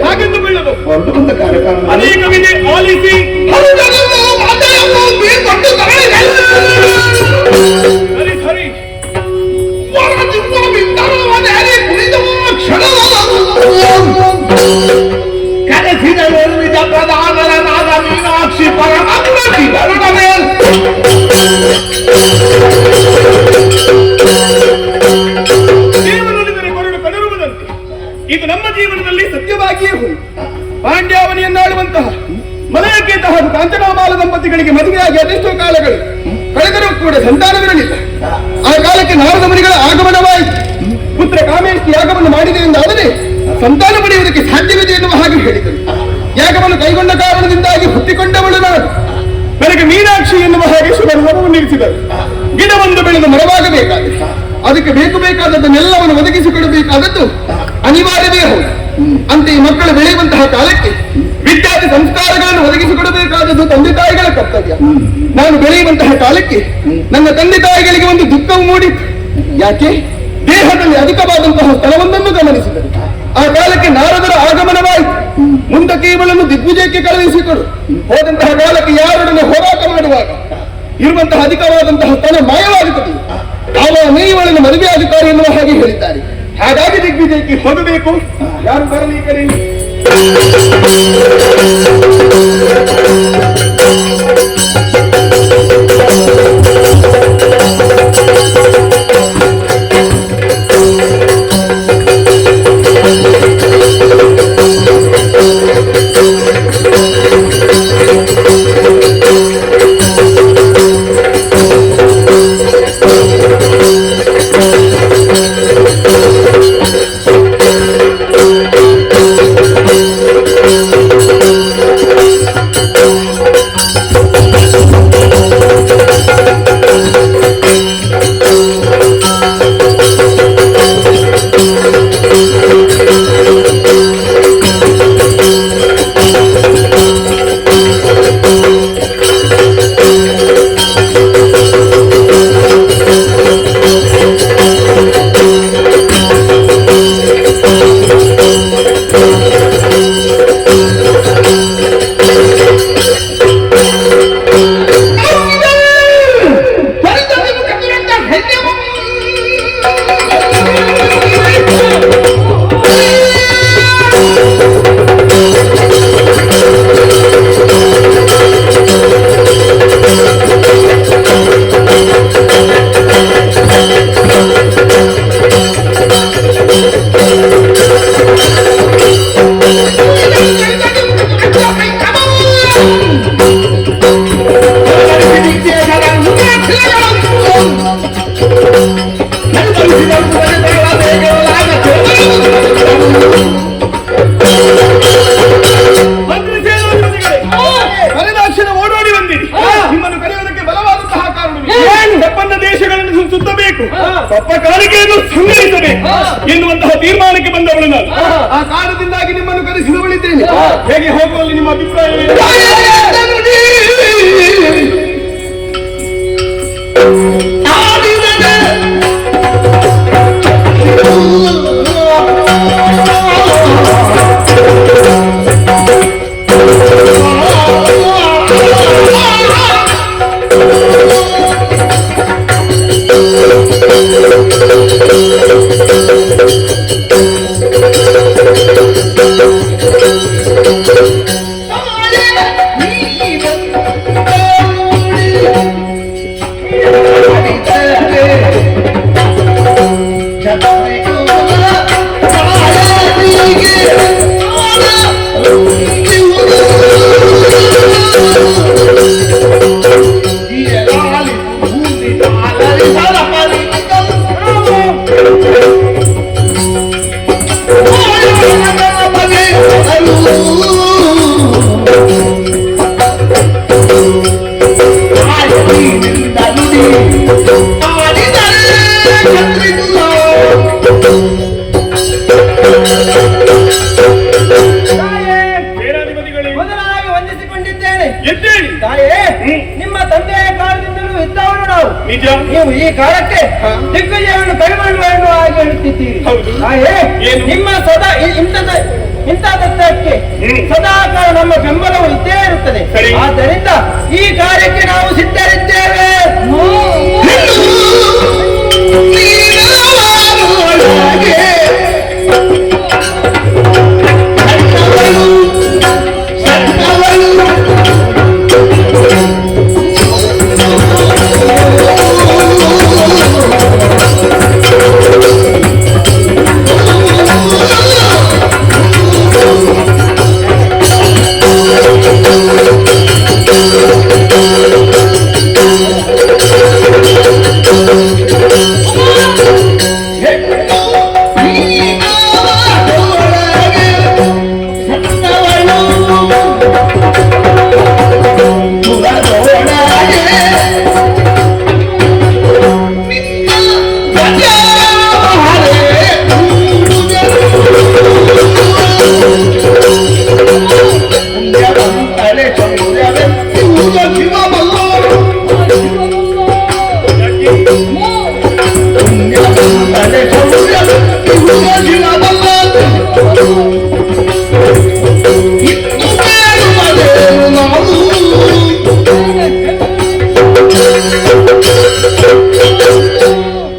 ಹಾಗೆಂದುಕೊಳ್ಳಲು ಹೊರಟು ಬಂದ ಕಾರ್ಯಕ್ರಮ ಅನೇಕ ವಿಧಿ ಆಲಿಸಿ ಸರಿ ಸರಿ ಕರೆಸಿದಳು ನಿಜ ಪ್ರಧಾನನಾದ ಮೀನಾಕ್ಷಿ ಪರಮಾತ್ಮಿ ಬರುಣವೇ ಜೀವನದಲ್ಲಿ ಕೊರಡು ಕದರುವುದಂತೆ ಇದು ನಮ್ಮ ಜೀವನದಲ್ಲಿ ಸತ್ಯವಾಗಿಯೇ ಹೋಯಿತು. ಪಾಂಡ್ಯಾವನಿಯನ್ನಾಡುವಂತಹ ಮಲಯಕೇತ ಹಾಗೂ ಕಾಂಚನಾಮಾಲ ದಂಪತಿಗಳಿಗೆ ಮದುವೆಯಾಗಿ ಅದೆಷ್ಟೋ ಕಾಲಗಳು ಕಳೆದರೂ ಕೂಡ ಸಂತಾನವಿರಲಿಲ್ಲ. ಆ ಕಾಲಕ್ಕೆ ನಾರದ ಮುನಿಗಳ ಆಗಮನವಾಯಿತು. ಪುತ್ರ ಕಾಮೇಷ್ಟಿ ಯಾಗವನ್ನು ಮಾಡಿದೆ ಎಂದಾದರೆ ಸಂತಾನ ಪಡೆಯುವುದಕ್ಕೆ ಸಾಧ್ಯವಿದೆ ಎನ್ನುವ ಹಾಗೆ ಹೇಳಿದರು. ಯಾಗವನ್ನು ಕೈಗೊಂಡ ಕಾರಣದಿಂದಾಗಿ ಹುಟ್ಟಿಕೊಂಡವಳು ನಾನು. ನನಗೆ ಮೀನಾಕ್ಷಿ ಎನ್ನುವ ಹಾಗೆ ಶುಭವನ್ನು ನಿಲ್ಲಿಸಿದರು. ಗಿಡವೊಂದು ಬೆಳೆದು ಮರವಾಗಬೇಕಾದ ಅದಕ್ಕೆ ಬೇಕಾದದ್ದನ್ನೆಲ್ಲವನ್ನು ಒದಗಿಸಿಕೊಡಬೇಕಾದದ್ದು ಅನಿವಾರ್ಯವೇ ಹೌದು. ಅಂತೆಯೇ ಮಕ್ಕಳು ಬೆಳೆಯುವಂತಹ ಕಾಲಕ್ಕೆ ವಿದ್ಯಾರ್ಥಿ ಸಂಸ್ಕಾರಗಳನ್ನು ಒದಗಿಸಿಕೊಡಬೇಕಾದದ್ದು ತಂದೆ ತಾಯಿಗಳ ಕರ್ತವ್ಯ. ನಾನು ಬೆಳೆಯುವಂತಹ ಕಾಲಕ್ಕೆ ನನ್ನ ತಂದೆ ತಾಯಿಗಳಿಗೆ ಒಂದು ದುಃಖವು ಮೂಡಿತು. ಯಾಕೆ? ದೇಹದಲ್ಲಿ ಅಧಿಕವಾದಂತಹ ಸ್ಥಳವೊಂದನ್ನು ಗಮನಿಸಿದರು. ಆ ಕಾಲಕ್ಕೆ ನಾರದರ ಆಗಮನವಾಯಿತು. ಮುಂದಕ್ಕೆ ಇವಳನ್ನು ದಿಗ್ವಿಜಯಕ್ಕೆ ಕಳುಹಿಸಿಕೊಡು. ಹೋದಂತಹ ಕಾಲಕ್ಕೆ ಯಾರೊಡನೆ ಹೋರಾಟ ಮಾಡುವಾಗ ಇರುವಂತಹ ಅಧಿಕವಾದಂತಹ ಸ್ಥಳ ಮಾಯವಾಗುತ್ತದೆ. ಅವನೇ ಇವಳನ್ನು ಮದುವೆಯಾಗುತ್ತಾರೆ ಎನ್ನುವ ಹಾಗೆ ಹೇಳಿದ್ದಾರೆ. ಹಾಗಾಗಿ ದಿಗ್ವಿಜಯಕ್ಕೆ ಹೋಗಬೇಕು. ಯಾರು ಬರಲಿ ಕರೆ ಪಪ್ಪ ಕಾಣಿಕೆಯನ್ನು ಸಂಗ್ರಹಿಸಬೇಕು ಎನ್ನುವಂತಹ ತೀರ್ಮಾನಕ್ಕೆ ಬಂದವಳು ನಾನು. ಆ ಕಾರಣದಿಂದಾಗಿ ನಿಮ್ಮನ್ನು ಕರೆಸಿದವಳಿದ್ದೇನೆ. ಹೇಗೆ ಹೋಗುವಲ್ಲಿ ನಿಮ್ಮ ಅಭಿಪ್ರಾಯ? ನಿಮ್ಮ ತಂದೆಯ ಕಾಲದಿಂದಲೂ ಇದ್ದವರು ನಾವು. ನಿಜ. ನೀವು ಈ ಕಾಲಕ್ಕೆ ದಿಗ್ವಿಜಯವನ್ನು ಕೈಗೊಳ್ಳುವ ಹಾಗೆ ಹೇಳುತ್ತಿದ್ದೀರಿ. ಹೌದು. ನಿಮ್ಮ ಸದಾ ಇಂಥದ ಇಂಥದ್ದಕ್ಕೆ ಸದಾ ಕಾಲ ನಮ್ಮ ಬೆಂಬಲವು ಇದ್ದೇ ಇರುತ್ತದೆ. ಸರಿ. ಆದ್ದರಿಂದ ಈ ಕಾರ್ಯಕ್ಕೆ ನಾವು ಸಿದ್ಧರಿದ್ದೇವೆ.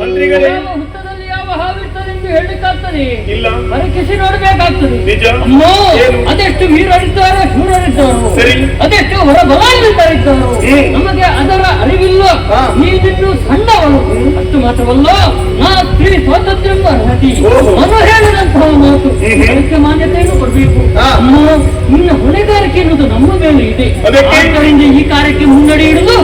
ಮಂತ್ರಿಗಳೇ, ಹುತ್ತದಲ್ಲಿ ಯಾವ ಹಾವಿರ್ತದೆಂದು ಹೇಳಲಿಕ್ಕಾಗ್ತದೆ? ಇಲ್ಲ. ಪರೀಕ್ಷಿಸಿ ನೋಡ್ಬೇಕಾಗ್ತದೆ. ನಿಜ. ಅಮ್ಮೋ, ಏನು? ಅದೆಷ್ಟು ವೀರರಿದ್ದಾರೆ, ಶೂರರಿದ್ದಾರೆ, ಸರಿ. ಅದೆಷ್ಟು ಹೊರಬಲಾನ್ವಿತರಿದ್ದಾರೆ. ನಮಗೆ ಅದರ ಅರಿವಿಲ್ಲ. ನೀವಿನ್ನು ಸಣ್ಣವಳು. ಅಷ್ಟು ಮಾತ್ರವಲ್ಲ, ನಾ ಸ್ತ್ರೀ ಸ್ವಾತಂತ್ರ್ಯ ಎಂಬ ಅರ್ಹತೆ. ಓಹೋ. ನಾನು ಹೇಳಿದಂತಹ ಮಾತು ಅದಕ್ಕೆ ಮಾನ್ಯತೆಯನ್ನು ಕೊಡಬೇಕು. ಅಮ್ಮ, ನಿನ್ನ ಹೊಣೆಗಾರಿಕೆ ಎನ್ನುವುದು ನಮ್ಮ ಮೇಲೆ ಇದೆ. ಅದಕ್ಕೆ? ಆದ್ದರಿಂದ ಈ ಕಾರ್ಯಕ್ಕೆ ಮುನ್ನಡೆ ಇಡುವುದು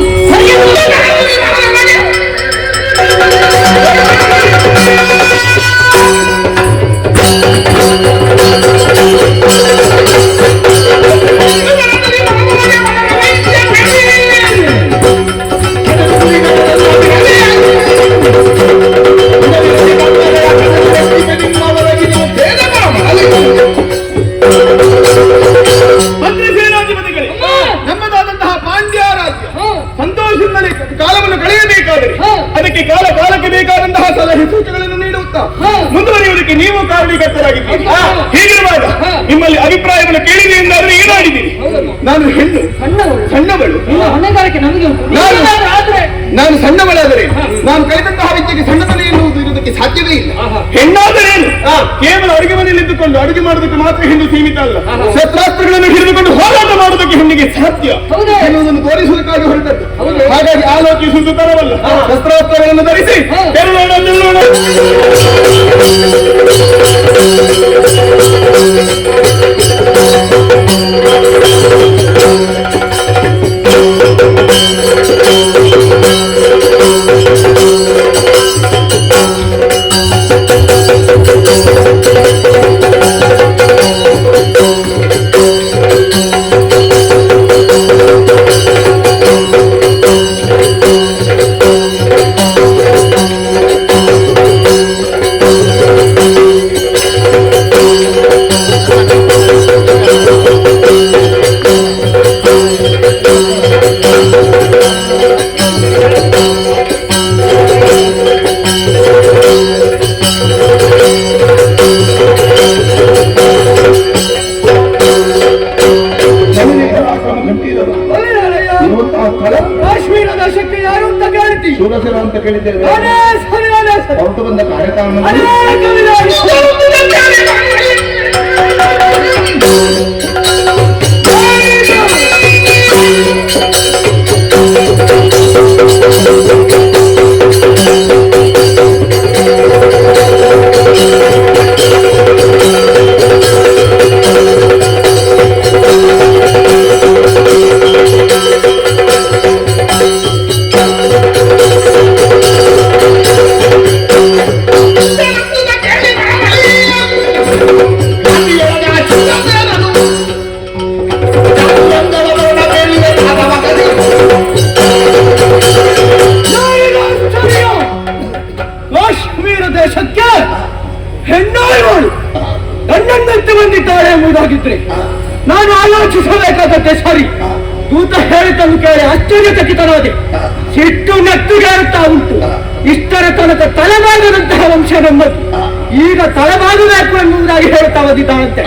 ಮಂತ್ರಿ ಸೇನಾಧಿಪತಿಗಳೇ, ನಮ್ಮದಾದಂತಹ ಪಾಂಡ್ಯ ರಾಜ್ಯ ಸಂತೋಷದಲ್ಲಿ ಕಾಲವನ್ನು ಕಳೆಯಬೇಕಾದರೆ ಅದಕ್ಕೆ ಕಾಲ ಕಾಲಕ್ಕೆ ಬೇಕಾದಂತಹ ಸಲಹೆ ಸೂಚನೆಗಳನ್ನು ನೀಡುತ್ತಾ ಮುಂದುವರಿಯುವುದಕ್ಕೆ ನೀವು ಕಾರಣೀಕರ್ತರಾಗಿದ್ದೀರಿ. ಹೀಗಿರುವಾಗ ನಿಮ್ಮಲ್ಲಿ ಅಭಿಪ್ರಾಯವನ್ನು ಕೇಳಿದೆ ಎಂದಾದ್ರೆ ಏನಾಡಿದ್ದೀರಿ? ನಾನು ಹೆಣ್ಣು, ಸಣ್ಣವಳು. ಹೊಣೆಗಾರಿಕೆ ನಮಗೆ ಉಂಟು. ನಾನು ಸಣ್ಣವಳಾದರೆ ನಾನು ಕಲಿತಂತಹ ವಿದ್ಯೆಗೆ ಸಣ್ಣತನ ಎನ್ನುವುದು ಇರುವುದಕ್ಕೆ ಸಾಧ್ಯವೇ ಇಲ್ಲ. ಹೆಣ್ಣಾದರೇನು ಕೇವಲ ಅಡುಗೆ ಮನೆಯಲ್ಲಿ ಇದ್ದುಕೊಂಡು ಅಡುಗೆ ಮಾಡೋದಕ್ಕೆ ಮಾತ್ರ ಹೆಣ್ಣು ಸೀಮಿತ ಅಲ್ಲ. ಶಸ್ತ್ರಾಸ್ತ್ರಗಳನ್ನು ಹಿಡಿದುಕೊಂಡು ಹೋರಾಟ ಮಾಡೋದಕ್ಕೆ ಹೆಣ್ಣಿಗೆ ಸಾಧ್ಯ ಎನ್ನುವುದನ್ನು ತೋರಿಸುವುದಕ್ಕಾಗಿ ಹೊರಟದ್ದು. ಹಾಗಾಗಿ ಆಲೋಚಿಸುವುದು ತರವಲ್ಲ. ಶಸ್ತ್ರಾಸ್ತ್ರಗಳನ್ನು ಧರಿಸಿ ತೆರಳೋಣ, ನಿಲ್ಲೋಣ. ಕಾಶ್ಮೀರ ದೇಶಕ್ಕೆ ಯಾರು ಅಂತ ಕೇಳ್ತೀವಿ? ಶೂರಸೇನ ಅಂತ ಕೇಳಿದ್ದೇವೆ. ಹೊರಟು ಬಂದ ಕಾರ್ಯಕ್ರಮ ಕಾಶ್ಮೀರ ದೇಶಕ್ಕೆ ಹೆಣ್ಣಾಳು ಗಂಡಂತೆ ಬಂದಿದ್ದಾರೆ ಎಂಬುದಾಗಿದ್ರೆ ನಾನು ಆಲೋಚಿಸಬೇಕಾದದ್ದೇ ಸರಿ. ದೂತ ಹೇಳಿದ್ದನ್ನು ಕೇಳಿ ಆಶ್ಚರ್ಯಚಕಿತನಾದೆ. ಸಿಟ್ಟು ನೆತ್ತುಗೇರುತ್ತಾ ಉಂಟು. ಇಷ್ಟರ ತನಕ ತಲೆಬಾಗದಂತಹ ವಂಶ ನಮ್ಮದು, ಈಗ ತಲೆಬಾಗಬೇಕು ಎನ್ನುವುದಾಗಿ ಹೇಳುತ್ತಾ ಬಂದಿದ್ದಾನಂತೆ.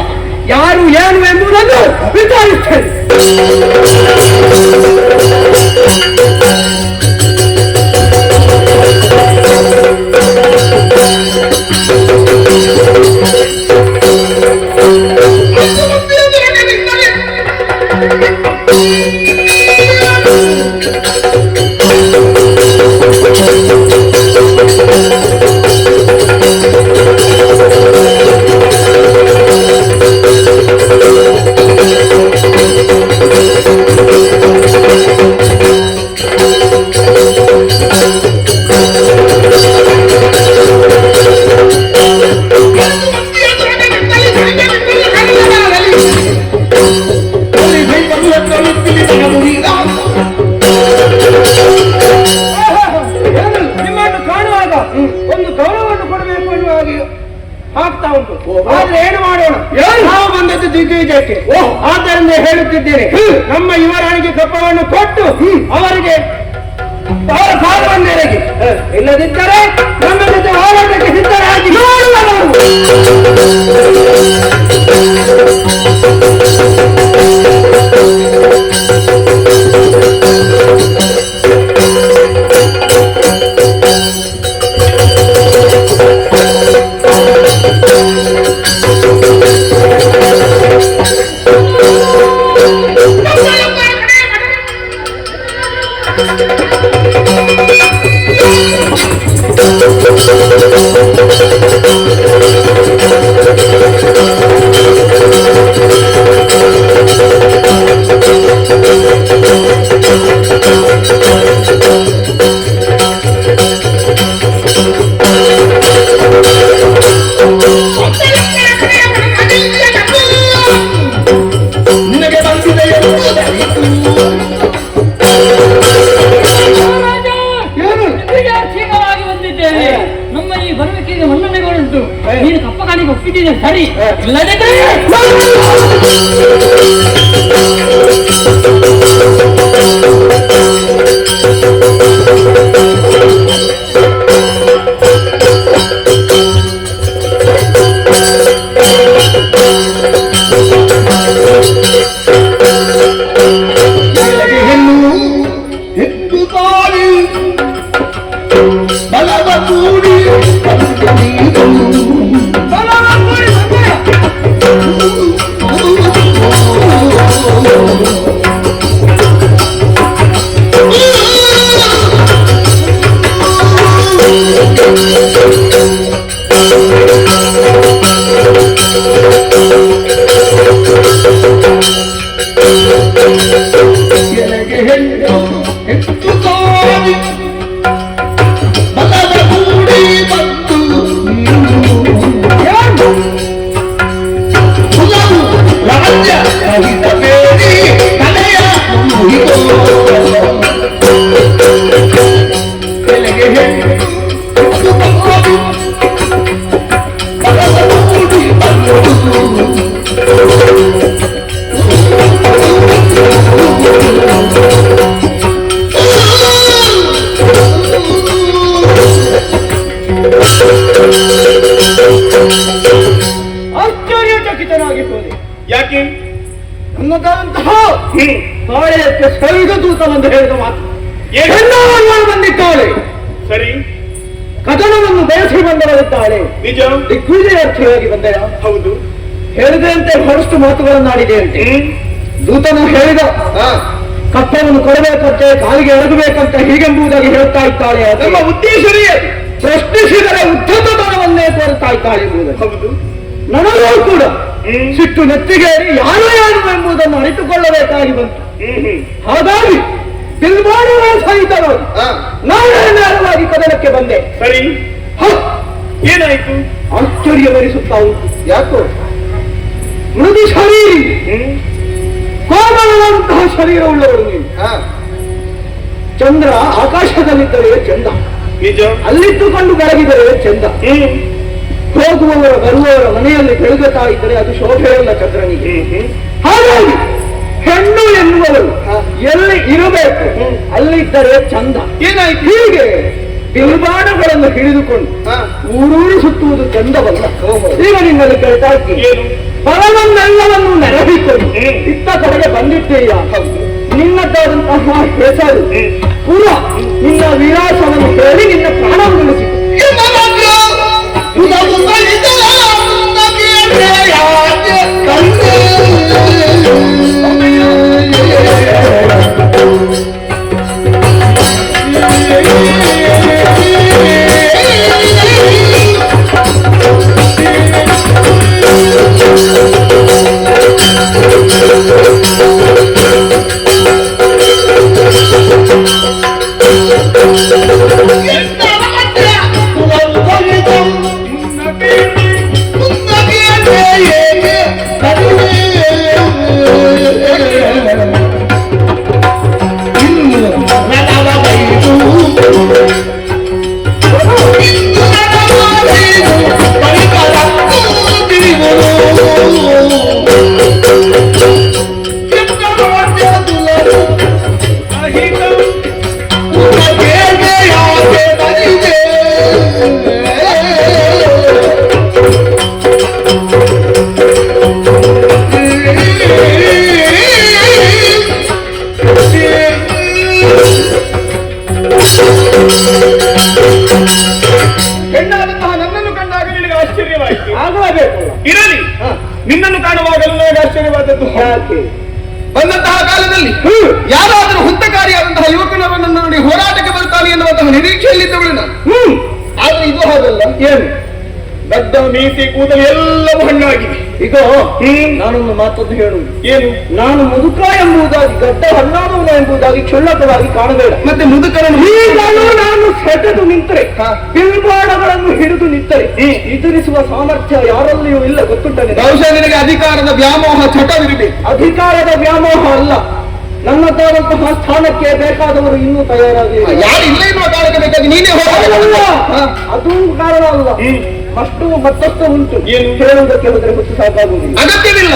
ಯಾರು ಏನು ಎಂಬುದನ್ನು ವಿಚಾರಿಸ್ತೇನೆ. ನಿಮ್ಮನ್ನು ಕಾಣುವಾಗ ಒಂದು ಗೌರವವನ್ನು ಕೊಡಬೇಕು ಎನ್ನುವಾಗಿ ಆಗ್ತಾ ಉಂಟು. ಆದ್ರೆ ಏನು ಮಾಡೋಣ, ನಾವು ಬಂದದ್ದು ದಿಗ್ವಿಜಯಕ್ಕೆ. ಆದ್ದರಿಂದ ಹೇಳುತ್ತಿದ್ದೇನೆ, ನಮ್ಮ ಯುವರಾಣಿಗೆ ಕಪ್ಪವನ್ನು ಕೊಟ್ಟು ಅವರಿಗೆ ಅವರ ಕಾಲವನ್ನೆರಗಿ, ಇಲ್ಲದಿದ್ದರೆ ನಮ್ಮ ಜೊತೆ ಹೋರಾಟಕ್ಕೆ ಸಿದ್ಧರಾಗಿ ನಮ್ಮ ಈ ಬರುವಿಕೆಗೆ ಮನ್ನಣೆಗಳುಂಟು. ನೀನು ಕಪ್ಪ ಕಾಣಿಗೆ ಒಪ್ಪಿದ್ದೀನಿ ಸರಿ, ಇಲ್ಲದಿದ್ದರೆ ಆಶ್ಚರ್ಯಚಕಿತನಾಗಿರುವುದು. ಯಾಕೆ? ನನ್ನದಂತಹ ತಾಳೆಯಕ್ಕೆ ಸೈದ ದೂತನೆಂದು ಹೇಳಿದ ಮಾತು ಹೆಣ್ಣವನ್ನು ಬಂದಿದ್ದಾಳೆ. ಸರಿ, ಕದನವನ್ನು ಬಯಸಿ ಬಂದವರಿದ್ದಾಳೆ. ನಿಜ, ದಿಗ್ವಿಜಯಾರ್ಥಿಯಾಗಿ ಬಂದೆಯ? ಹೌದು. ಹೇಳಿದಂತೆ ಬಹಳಷ್ಟು ಮಾತುಗಳನ್ನಾಡಿದೆ ಅಂತೆ. ದೂತನು ಹೇಳಿದ ಕಪ್ಪವನ್ನು ಕೊಡಬೇಕಂತೆ, ಕಾಲಿಗೆ ಎಡಗಬೇಕಂತ ಹೀಗೆಂಬುದಾಗಿ ಹೇಳ್ತಾ ಇದ್ದಾಳೆ. ನಮ್ಮ ಉದ್ದೇಶವೇ ಪ್ರಶ್ನಿಸಿದರೆ ಉದ್ಧತನವನ್ನೇ ತೋರುತ್ತಾ ಇದ್ದಾಳೆ ಎಂಬುದು. ಹೌದು. ನನಗೂ ಕೂಡ ಸಿಟ್ಟು ನೆತ್ತಿಗೇರಿ ಯಾರು ಯಾರು ಎಂಬುದನ್ನು ಅರಿತುಕೊಳ್ಳಬೇಕಾಗಿ ಬಂತು. ಹಾಗಾಗಿ ಬಿಲ್ಬಾಡುವ ಸಹಿತರು ನಾನೇ ನೇರವಾಗಿ ಕದನಕ್ಕೆ ಬಂದೆ. ಸರಿ, ಏನಾಯ್ತು? ಆಶ್ಚರ್ಯವರಿಸುತ್ತಾ ಉಂಟು. ಯಾಕೋ ಮೃದು ಶರೀರ, ಕೋಮಲವಂತಹ ಶರೀರವುಳ್ಳವರು ನೀವು. ಚಂದ್ರ ಆಕಾಶದಲ್ಲಿದ್ದರೆ ಚಂದ, ನಿಜ. ಅಲ್ಲಿಟ್ಟುಕೊಂಡು ಬೆಳಗಿದರೆ ಚಂದ. ಹೋಗುವವರ ಬರುವವರ ಮನೆಯಲ್ಲಿ ಬೆಳಗುತ್ತಾ ಇದ್ದರೆ ಅದು ಶೋಭೆಯಲ್ಲ ಚಂದ್ರನಿಗೆ. ಹಾಗಾಗಿ ಹೆಣ್ಣು ಎನ್ನುವವರು ಎಲ್ಲಿ ಇರಬೇಕು ಅಲ್ಲಿದ್ದರೆ ಚಂದ. ಏನಾಯ್ತು? ಹೀಗೆ ಬಿಲ್ಬಾಣಗಳನ್ನು ಹಿಡಿದುಕೊಂಡು ಊರೂರು ಸುತ್ತುವುದು ಚಂದವಲ್ಲ. ಈಗ ನಿನ್ನಲ್ಲಿ ಕೇಳ್ತಾ ಇದ್ದೀನಿ, ಬಲವನ್ನೆಲ್ಲವನ್ನು ನೆರವೇರಿಕೊಂಡು ಇತ್ತ ಕಡೆಗೆ ಬಂದಿದ್ದೀಯ. ನಿನ್ನದಾದಂತಹ ಹೆಸರು ಪುರ ನಿನ್ನ ವಿಳಾಸವನ್ನು ಹೇಳಿ ನಿನ್ನ ಪ್ರಾಣವನ್ನು ಉಳಿಸಿತು. ಹೆಣ್ಣಾದಂತಹ ನನ್ನನ್ನು ಕಂಡಾಗ ನಿನಗೆ ಆಶ್ಚರ್ಯವಾಯಿತು. ಆಗಲೇಬೇಕು. ಇರಲಿ, ನಿನ್ನನ್ನು ಕಾಣುವಾಗಲೂ ನನಗೆ ಆಶ್ಚರ್ಯವಾದದ್ದು. ಬಂದಂತಹ ಕಾಲದಲ್ಲಿ ಯಾರಾದರೂ ಹುತ್ತಕಾರಿಯಾದಂತಹ ಯುವಕನವರನ್ನು ನೋಡಿ ಹೋರಾಟಕ್ಕೆ ಬರ್ತಾನೆ ಎನ್ನುವಂತಹ ನಿರೀಕ್ಷೆಯಲ್ಲಿದ್ದವಳು ನಾನು. ಆದ್ರೆ ಇದು ಹಾಗಲ್ಲ. ಏನು ಗಡ್ಡ ಮೀಸೆ ಕೂದಲು ಎಲ್ಲವೂ ಹಣ್ಣಾಗಿದೆ. ಈಗ ನಾನೊಂದು ಮಾತನ್ನು ಹೇಳುವುದು. ಏನು? ನಾನು ಮುದುಕ ಎಂಬುದಾಗಿ ಗಡ್ಡ ಹಣ್ಣಾದವನು ಎಂಬುದಾಗಿ ಕ್ಷುಲ್ಲಕವಾಗಿ ಕಾಣಬೇಡ. ಮತ್ತೆ ಮುದುಕರನ್ನು ಈಗಲೂ ನಾನು ಸೆಟೆದು ನಿಂತರೆ, ಬಿಲ್ಬಾಣಗಳನ್ನು ಹಿಡಿದು ನಿಂತರೆ ಎದುರಿಸುವ ಸಾಮರ್ಥ್ಯ ಯಾರಲ್ಲಿಯೂ ಇಲ್ಲ. ಗೊತ್ತುಂಟನೆ. ಬಹುಶಃ ನಿನಗೆ ಅಧಿಕಾರದ ವ್ಯಾಮೋಹ ಚಟವಿರಬೇಕು. ಅಧಿಕಾರದ ವ್ಯಾಮೋಹ ಅಲ್ಲ, ನನ್ನದಾದಂತಹ ಸ್ಥಾನಕ್ಕೆ ಬೇಕಾದವರು ಇನ್ನೂ ತಯಾರಾಗಿಲ್ಲ. ಯಾರು ಇಲ್ಲ ಎನ್ನುವ ಕಾರಣಕ್ಕೆ ಬೇಕಾಗಿ ನೀನೇ ಹೋಗಲ್ಲ. ಅದು ಕಾರಣ ಅಲ್ಲ, ಮತ್ತಷ್ಟು ಉಂಟು. ಏನು ಹೇಳುವುದಕ್ಕೆ ಹೋದರೆ ಗೊತ್ತು ಸಾಕಾಗುವುದಿಲ್ಲ. ಅಗತ್ಯವಿಲ್ಲ.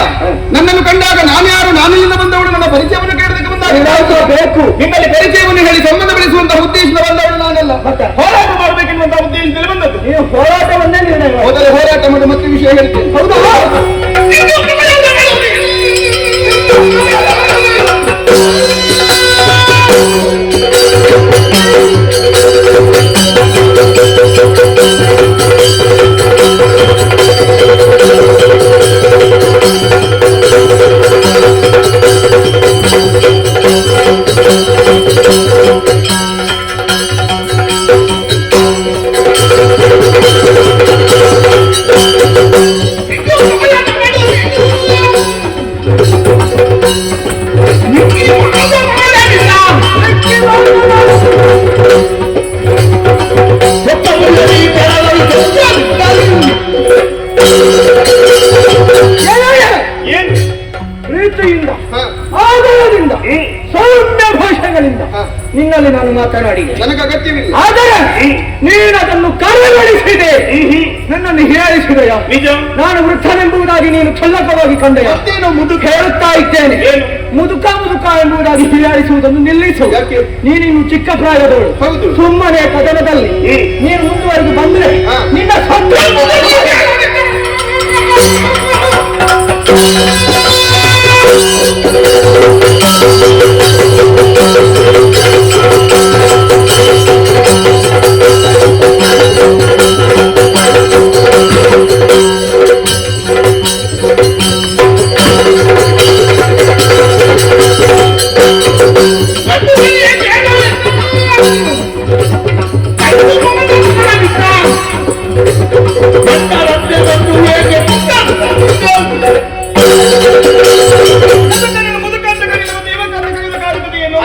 ನನ್ನನ್ನು ಕಂಡಾಗ ನಾನು ಯಾರು, ನಾನು ಇಲ್ಲಿಂದ ಬಂದವಳು, ನನ್ನ ಪರಿಚಯವನ್ನು ಕೇಳೋದಕ್ಕೆ ಬಂದಾಗ ಬೇಕು. ನಿಮ್ಮಲ್ಲಿ ಪರಿಚಯವನ್ನು ಹೇಳಿ ಸಂಬಂಧ ಬೆಳೆಸುವಂತಹ ಉದ್ದೇಶದಿಂದ ಬಂದವಳು ನಾನಲ್ಲ. ಮತ್ತೆ ಹೋರಾಟ ಮಾಡಬೇಕೆನ್ನುವಂತಹ ಉದ್ದೇಶದಲ್ಲಿ ಬಂದದ್ದು. ನೀವು ಹೋರಾಟವನ್ನೇ ನಿರ್ಣಯ ಮಾಡಿ. ಮೊದಲೇ ಹೋರಾಟ ಮಾಡಿ ಮತ್ತೆ ವಿಷಯ ಹೇಳ್ತೇನೆ. ಹೌದಾ? ಪ್ರೀತಿಯಿಂದ, ಆದರದಿಂದ, ಸೌಮ್ಯ ಭಾಷೆಗಳಿಂದ ನಿನ್ನಲ್ಲಿ ನಾನು ಮಾತನಾಡಿದೆ. ನನಗೆ ಅಗತ್ಯವಿಲ್ಲ. ಆದರೆ ನೀನು ಅದನ್ನು ಕರೆಗೊಳಿಸಿದೆ, ನನ್ನನ್ನು ಹೀಯಾಳಿಸಿದೆಯ. ನಿಜ. ನಾನು ವೃದ್ಧನೆಂಬುದಾಗಿ ನೀನು ಕ್ಷುಲ್ಲಕವಾಗಿ ಕಂಡೆಯ. ಮತ್ತೇನು ಮುದುಕ ಹೇಳುತ್ತಾ ಇದ್ದೇನೆ, ಮುದುಕ ಎಂಬುದಾಗಿ ಹೀಯಾಳಿಸುವುದನ್ನು ನಿಲ್ಲಿಸು. ನೀನಿನ್ನು ಚಿಕ್ಕ ಪ್ರಾಯದವಳು. ಹೌದು. ಸುಮ್ಮನೆ ಕದನದಲ್ಲಿ ನೀನು ಮುಂದುವರೆದು ಬಂದ್ರೆ ನಿನ್ನ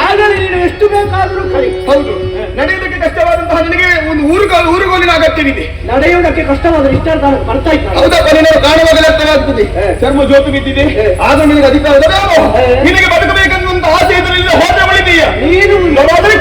ಆದರೆ ನೀನು ಎಷ್ಟು ಬೇಕಾದರೂ ಕರಿ. ಹೌದು. ನಡೆಯುವುದಕ್ಕೆ ಕಷ್ಟವಾದಂತಹ ನಿನಗೆ ಒಂದು ಊರುಗೋಲಿನ ಅಗತ್ಯವಿದೆ. ನಡೆಯುವುದಕ್ಕೆ ಕಷ್ಟವಾದರೆ ಇಷ್ಟ ಬರ್ತಾ ಇದ್ದಾರೆ. ಹೌದಾ? ನೀನು ಕಾಣುವಾಗಲೇ ಅರ್ಥವಾಗ್ತದೆ. ಚರ್ಮ ಜೋತು ಬಿದ್ದಿದೆ. ಆದ್ರೂ ನಿನಗೆ ಅಧಿಕಾರದ ವ್ಯಾಮೋಹ. ನಿನಗೆ ಬದುಕಬೇಕೆನ್ನುವಂತ ಆಸೆ ಇದರಿಂದ ಹೋದ ಬಳಿದೀಯ. ನೀನು ಬಾಬುರೇ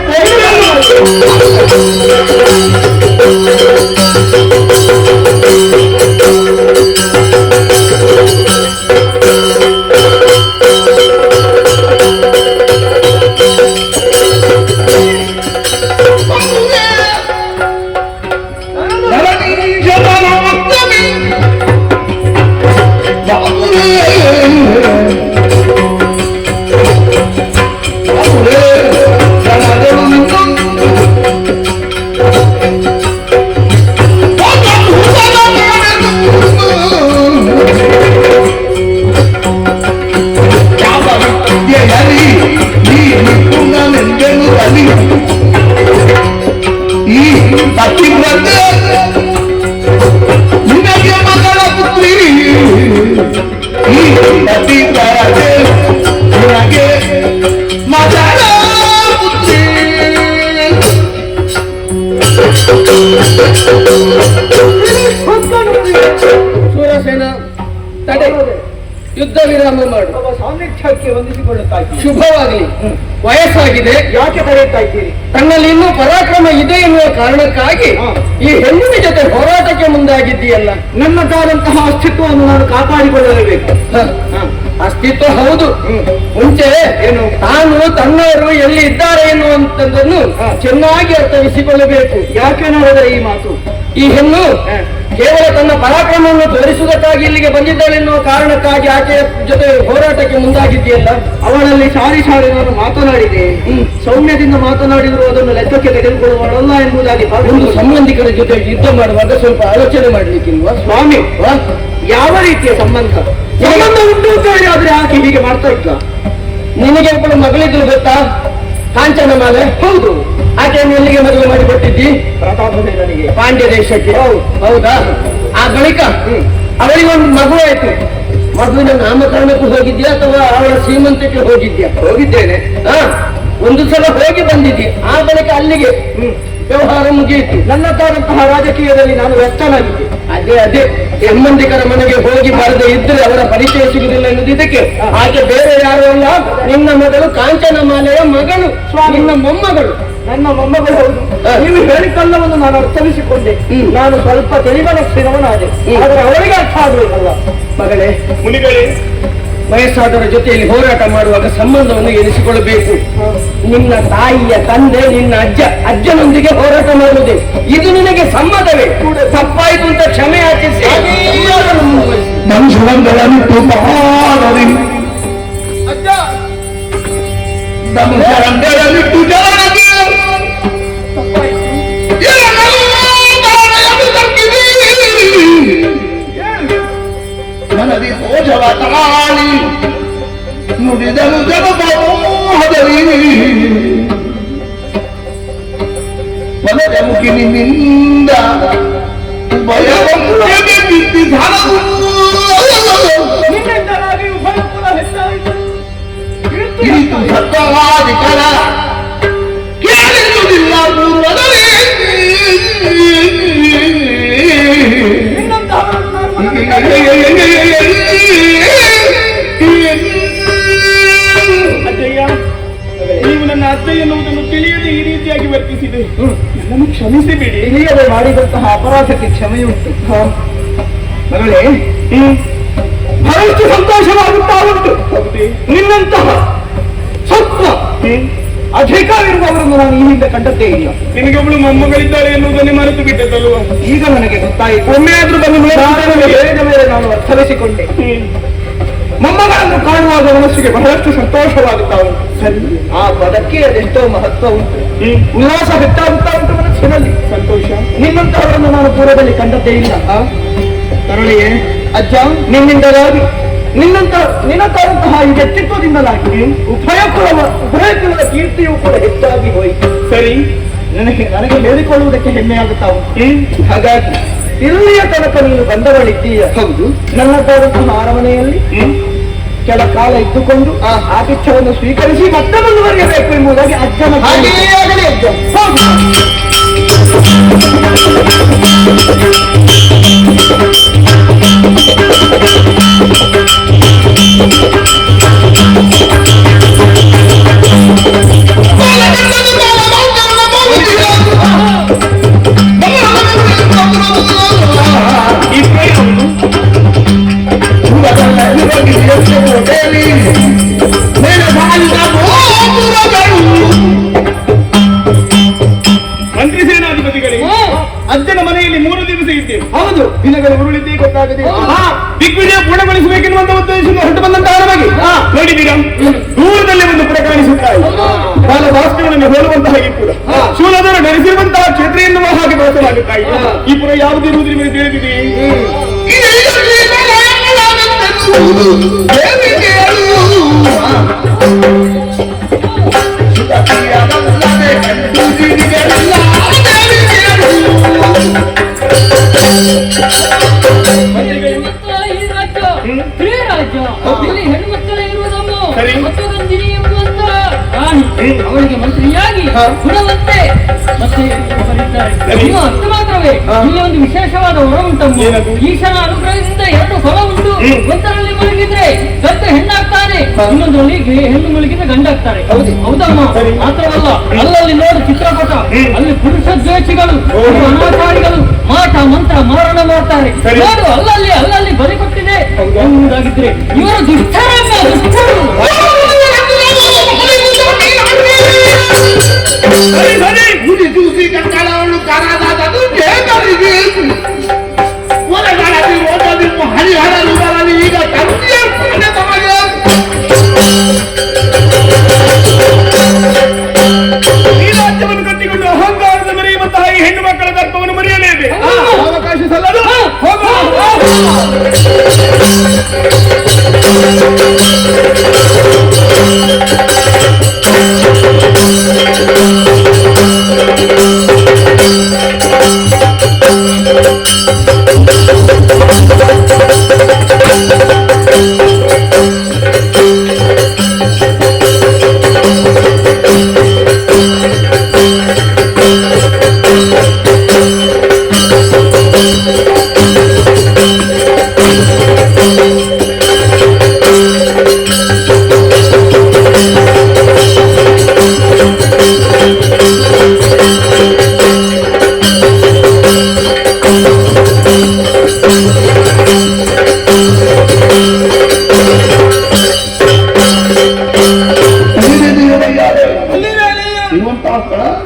ಸೂರಸೇನ ತಡೆ, ಯುದ್ಧ ವಿರಾಮ ಮಾಡು. ಒಬ್ಬ ಸಾನ್ನಿಧ್ಯಕ್ಕೆ ಹೊಂದಿಸಿಕೊಳ್ಳುತ್ತಾ ಇದ್ದೀರಿ. ಶುಭವಾಗಲಿ. ವಯಸ್ಸಾಗಿದೆ, ಯಾಕೆ ಕರೆಯುತ್ತಾ ಇದ್ದೀರಿ? ತನ್ನಲ್ಲಿ ಇನ್ನೂ ಪರಾಕ್ರಮ ಇದೆ ಎನ್ನುವ ಕಾರಣಕ್ಕಾಗಿ ಈ ಹೆಣ್ಣಿನ ಜೊತೆ ಹೋರಾಟಕ್ಕೆ ಮುಂದಾಗಿದ್ದೀಯಲ್ಲ. ನನ್ನದಾದಂತಹ ಅಸ್ತಿತ್ವವನ್ನು ನಾನು ಕಾಪಾಡಿಕೊಳ್ಳಲೇಬೇಕು. ಅಸ್ತಿತ್ವ ಹೌದು. ಮುಂಚೆ ಏನು? ತಾನು ತನ್ನವರು ಎಲ್ಲಿ ಇದ್ದಾರೆ ಎನ್ನುವಂಥದ್ದನ್ನು ಚೆನ್ನಾಗಿ ಅರ್ಥವಿಸಿಕೊಳ್ಳಬೇಕು. ಯಾಕೆ ನೋಡಿದರೆ ಈ ಮಾತು? ಈ ಹೆಣ್ಣು ಕೇವಲ ತನ್ನ ಪರಾಕ್ರಮವನ್ನು ತೋರಿಸುವುದಕ್ಕಾಗಿ ಇಲ್ಲಿಗೆ ಬಂದಿದ್ದಾಳೆ ಎನ್ನುವ ಕಾರಣಕ್ಕಾಗಿ ಆಕೆಯ ಜೊತೆ ಹೋರಾಟಕ್ಕೆ ಮುಂದಾಗಿದೆಯಲ್ಲ. ಅವಳಲ್ಲಿ ಸಾರಿ ಸಾರಿ ನಾನು ಮಾತನಾಡಿದೆ. ಸೌಮ್ಯದಿಂದ ಮಾತನಾಡಿದ್ರು ಅದನ್ನು ಲೆಕ್ಕಕ್ಕೆ ತೆಗೆದುಕೊಳ್ಳುವವಳಲ್ಲ ಎಂಬುದಾಗಿ ಒಂದು ಸಂಬಂಧಿಕರ ಜೊತೆ ಯುದ್ಧ ಮಾಡುವಾಗ ಸ್ವಲ್ಪ ಆಲೋಚನೆ ಮಾಡ್ಲಿಕ್ಕಿಲ್ವಾ ಸ್ವಾಮಿ? ಯಾವ ರೀತಿಯ ಸಂಬಂಧ ಉಂಟು ಅಂತ ಹೇಳಿ ಆದ್ರೆ ಆಕೆ ಹೀಗೆ ಮಾಡ್ತಾ ಇದ್ದ? ನಿನಗೆ ಒಬ್ಬಳು ಮಗಳಿದ್ರು ಗೊತ್ತಾ? ಕಾಂಚನ ಮಾಲೆ. ಹೌದು. ಆಕೆಯನ್ನು ಎಲ್ಲಿಗೆ ಮದುವೆ ಮಾಡಿಕೊಟ್ಟಿದ್ದಿ? ಪ್ರತಾಪದೇವನಿಗೆ, ಪಾಂಡ್ಯ ದೇಶಕ್ಕೆ. ಹೌದಾ? ಆ ಬಳಿಕ ಅವಳಿಗೆ ಒಂದು ಮಗು ಆಯ್ತು. ಮಗುವಿನ ನಾಮಕರಣಕ್ಕೂ ಹೋಗಿದ್ಯಾ ಅಥವಾ ಅವಳ ಶ್ರೀಮಂತಕ್ಕೆ ಹೋಗಿದ್ಯಾ? ಹೋಗಿದ್ದೇನೆ. ಒಂದು ಸಲ ಹೋಗಿ ಬಂದಿದ್ದಿ, ಆ ಬಳಿಕ ಅಲ್ಲಿಗೆ ವ್ಯವಹಾರ ಮುಗಿಯಿತು. ನನ್ನದಾದಂತಹ ರಾಜಕೀಯದಲ್ಲಿ ನಾನು ವ್ಯಸ್ತನಾಗಿದ್ದೆ. ಅದೇ ಸಂಬಂಧಿಕರ ಮನೆಗೆ ಹೋಗಿ ಬಾರದೆ ಇದ್ರೆ ಅವರ ಪರಿಚಯ ಸಿಗುವುದಿಲ್ಲ ಎನ್ನುವುದಕ್ಕೆ ಆಕೆ ಬೇರೆ ಯಾರು ಅಲ್ಲ, ನಿನ್ನ ಮಗಳು ಕಾಂಚನ ಮಾಲೆಯ ಮಗಳು, ನಿನ್ನ ಮೊಮ್ಮಗಳು. ನನ್ನ ಮೊಮ್ಮಗಳು. ಹೌದು. ನೀವು ಹೇಳಿದ್ದೆಲ್ಲವನ್ನು ನಾನು ಅರ್ಥವಿಸಿಕೊಂಡೆ. ನಾನು ಸ್ವಲ್ಪ ತಿಳಿಮನಸ್ಸಿನವನಾದೆ, ಆದರೆ ಅವಳಿಗೆ ಅರ್ಥ ಆಗಬೇಕಲ್ಲ. ಮಗಳೇ, ಮುನಿಗಳೇ, ವಯಸ್ಸಾದವರ ಜೊತೆಯಲ್ಲಿ ಹೋರಾಟ ಮಾಡುವಾಗ ಸಂಬಂಧವನ್ನು ಎನಿಸಿಕೊಳ್ಳಬೇಕು. ನಿನ್ನ ತಾಯಿಯ ತಂದೆ, ನಿನ್ನ ಅಜ್ಜನೊಂದಿಗೆ ಹೋರಾಟ ಮಾಡುವುದೇ ಇದು ನಿನಗೆ ಸಮ್ಮತವೇ? ತಪ್ಪಾಯಿತು ಅಂತ ಕ್ಷಮೆ ಯಾಚಿಸಿ ಅಜ್ಜ ಮನದಿ ಭೋಜವ ತಾಳಿ ನುಡಿದನು ಜಗಬೋಹದಲ್ಲಿ ಮನದ ಮುಗಿನಿಂದ ಭಯವಂತಗೆ ಬಿದ್ದಿದ್ದಾನವು. ನಿನ್ನಿಂದಲಾಗಿ ಉಭಯ ಕುಲ ಹೆಚ್ಚಾಯಿತು. ಇರಿತು ಸತ್ವಾಧಿಕರ ಕೇಳಿರುವುದಿಲ್ಲ ಪೂರ್ವದಲ್ಲಿ. ನಿನ್ನಂತಹವರನ್ನು ನಾನು ಅಜ್ಜಯ್ಯ, ನೀವು ನನ್ನ ಅತ್ತೆ ಎನ್ನುವುದನ್ನು ತಿಳಿಯದೆ ಈ ರೀತಿಯಾಗಿ ವರ್ತಿಸಿದೆ. ನನ್ನನ್ನು ಕ್ಷಮಿಸಿಬಿಡಿ. ತಿಳಿಯದೆ ಮಾಡಿದಂತಹ ಅಪರಾಧಕ್ಕೆ ಕ್ಷಮೆಯುಂಟು. ಮಗಳೇ, ಬಹಳಷ್ಟು ಸಂತೋಷವಾಗುತ್ತಾ ಉಂಟು. ನಿನ್ನಂತಹ ಸತ್ವ ಅಧಿಕಾರವಿರುವವರನ್ನು ನಾನು ಈ ಹಿಂದೆ ಕಂಡದ್ದೇ ಇಲ್ಲ. ನಿನಗೆ ಒಬ್ಬಳು ಮೊಮ್ಮಗಳಿದ್ದಾಳೆ ಎನ್ನುವುದನ್ನೇ ಮರೆತು ಬಿಟ್ಟದ್ದಲ್ವ? ಈಗ ನನಗೆ ಗೊತ್ತಾಯಿತು. ಒಮ್ಮೆ ಆದ್ರೂ ಬಂದು ಹೇಳಿದ ಮೇಲೆ ನಾನು ಅರ್ಥವಿಸಿಕೊಂಡೆ. ಮೊಮ್ಮಗಳನ್ನು ಕಾಣುವಾಗ ಮನಸ್ಸಿಗೆ ಬಹಳಷ್ಟು ಸಂತೋಷವಾಗುತ್ತಾ ಉಂಟು. ಸರಿ, ಆ ಪದಕ್ಕೆ ಅದೆಷ್ಟೋ ಮಹತ್ವ ಉಂಟು. ಉಲ್ಲಾಸ ಹೆಚ್ಚಾಗುತ್ತಾ ಉಂಟು ಮನಸ್ಸಿನಲ್ಲಿ. ಸಂತೋಷ. ನಿನ್ನಂತಹವರನ್ನು ನಾನು ಪೂರ್ವದಲ್ಲಿ ಕಂಡದ್ದೇ ಇಲ್ಲ. ತರಳೆಯೇ ಅಜ್ಜ, ನಿನ್ನಿಂದಲಾಗಿ ನಿನ್ನಂತಹ ಈ ವ್ಯಕ್ತಿತ್ವದಿಂದಲಾಗಿ ಉಭಯ ಕುಲದ ಕೀರ್ತಿಯೂ ಕೂಡ ಹೆಚ್ಚಾಗಿ ಹೋಯಿತು. ಸರಿ, ನನಗೆ ಹೇಳಿಕೊಳ್ಳುವುದಕ್ಕೆ ಹೆಮ್ಮೆಯಾಗುತ್ತಾ ಉಂಟು. ಹಾಗಾಗಿ ಇಲ್ಲಿಯ ತನಕ ನೀನು ಬಂದವಳಿದ್ದೀಯ. ಹೌದು. ನನ್ನದಾದಂತಹ ಅರಮನೆಯಲ್ಲಿ ಕೆಲ ಕಾಲ ಇದ್ದುಕೊಂಡು ಆ ಆತಿಥ್ಯವನ್ನು ಸ್ವೀಕರಿಸಿ ಮತ್ತೆ ಮುಂದುವರಿಯಬೇಕು ಎಂಬುದಾಗಿ ಅಜ್ಜನ ಹಾಗೆಯೇ ಆಗಲಿ ಅಜ್ಜ. ಹೌದು. ಮಂತ್ರಿ ಸೇನಾಧಿಪತಿಗಳಿಗೆ ಅಜ್ಜನ ಮನೆಯಲ್ಲಿ 3 ದಿವಸ ಇದ್ದೇವೆ. ಹೌದು, ದಿನಗಳು ಉರುಳಿದ್ದೇ ಗೊತ್ತಾಗದೆ ಹಾ. ದಿಗ್ವಿಜಯ ಪೂರ್ಣಗೊಳಿಸಬೇಕೆನ್ನುವಂತ ಉದ್ದೇಶದಿಂದ ಹೊರಟು ಬಂದಂತಹ ನಮಗೆ ನೋಡಿದ್ದೀರಾ, ದೂರದಲ್ಲಿ ಒಂದು ಪುರ ಕಾಣಿಸುತ್ತಾ ಇದೆ. ಕಾಲ ವಾಸ್ತವವನ್ನು ಹೋಲುವಂತಹ ಈ ಪುರ ಶೂಲದರು ನಡೆಸಿರುವಂತಹ ಕ್ಷೇತ್ರ ಎನ್ನುವ ಹಾಗೆ ಭಾಸವಾಗುತ್ತಾ ಇದೆ. ಈ ಪುರ ಯಾವುದಿರುವುದು ನಿಮಗೆ ತಿಳಿದಿದೆ? ಹೆಣ್ಮಕ್ಕಳೇ ಇರುವುದನ್ನು ಸರಿ. ಮತ್ತೊಂದಿನಿ ಎಂಬುವಂತ ರಾಣಿ ಅವಳಿಗೆ ಮಂತ್ರಿಯಾಗಿ ಗುಣವಂತೆ ಮತ್ತೆ ಒಬ್ಬರಿದ್ದಾರೆ. ಇನ್ನು ಅಷ್ಟು ಮಾತ್ರವೇ ಇಲ್ಲಿ ಒಂದು ವಿಶೇಷವಾದ ವರ ಉಂಟಮ್ಮ. ಈಶನ ಅನುಗ್ರಹದಿಂದ 2 ಫಲ ಉಂಟು. ಒಂದರಲ್ಲಿ ಮಲಗಿದ್ರೆ ಗಂಡು ಹೆಣ್ಣಾಗ್ತಾನೆ, ಇನ್ನೊಂದರಲ್ಲಿ ಹೆಣ್ಣು ಮಲಗಿದ್ರೆ ಗಂಡಾಗ್ತಾರೆ. ಹೌದಮ್ಮ. ಮಾತ್ರವಲ್ಲ, ಅಲ್ಲಲ್ಲಿ ನೋಡು ಚಿತ್ರಪಟ, ಅಲ್ಲಿ ಪುರುಷ ದ್ವೇಷಿಗಳು, ಅನಾಚಾರಿಗಳು ಮಾಟ ಮಂತ್ರ ಮಾರಣ ಮಾಡ್ತಾರೆ. ನೋಡು ಅಲ್ಲಲ್ಲಿ ಬಲಿ ಕೊಟ್ಟಿದೆ ಎಂಬುದಾಗಿದ್ರೆ ಇವರು ದುಷ್ಟರಮ್ಮ, ದುಷ್ಟರು. ದೂಸಿ ಕಟ್ಟಡವನ್ನು ಕಾಣದಾದದು ಬೇಕರಿಗೆ ಒಳಗಾಡಲಿ ಓದಲಿ ಹರಿಹರ ರುಗರಲ್ಲಿ ಈಗ ತಂದೆಯ ತಮಗೆ ಈ ರಾಜ್ಯವನ್ನು ಕಟ್ಟಿಕೊಂಡು ಅಹಂಕಾರದ ಮೆರೆಯುವಂತಹ ಈ ಹೆಣ್ಣು ಮಕ್ಕಳ ಗರ್ಭವನ್ನು ಮರೆಯಲೇಬೇಕು. ಅವಕಾಶ ಸಲ್ಲದು.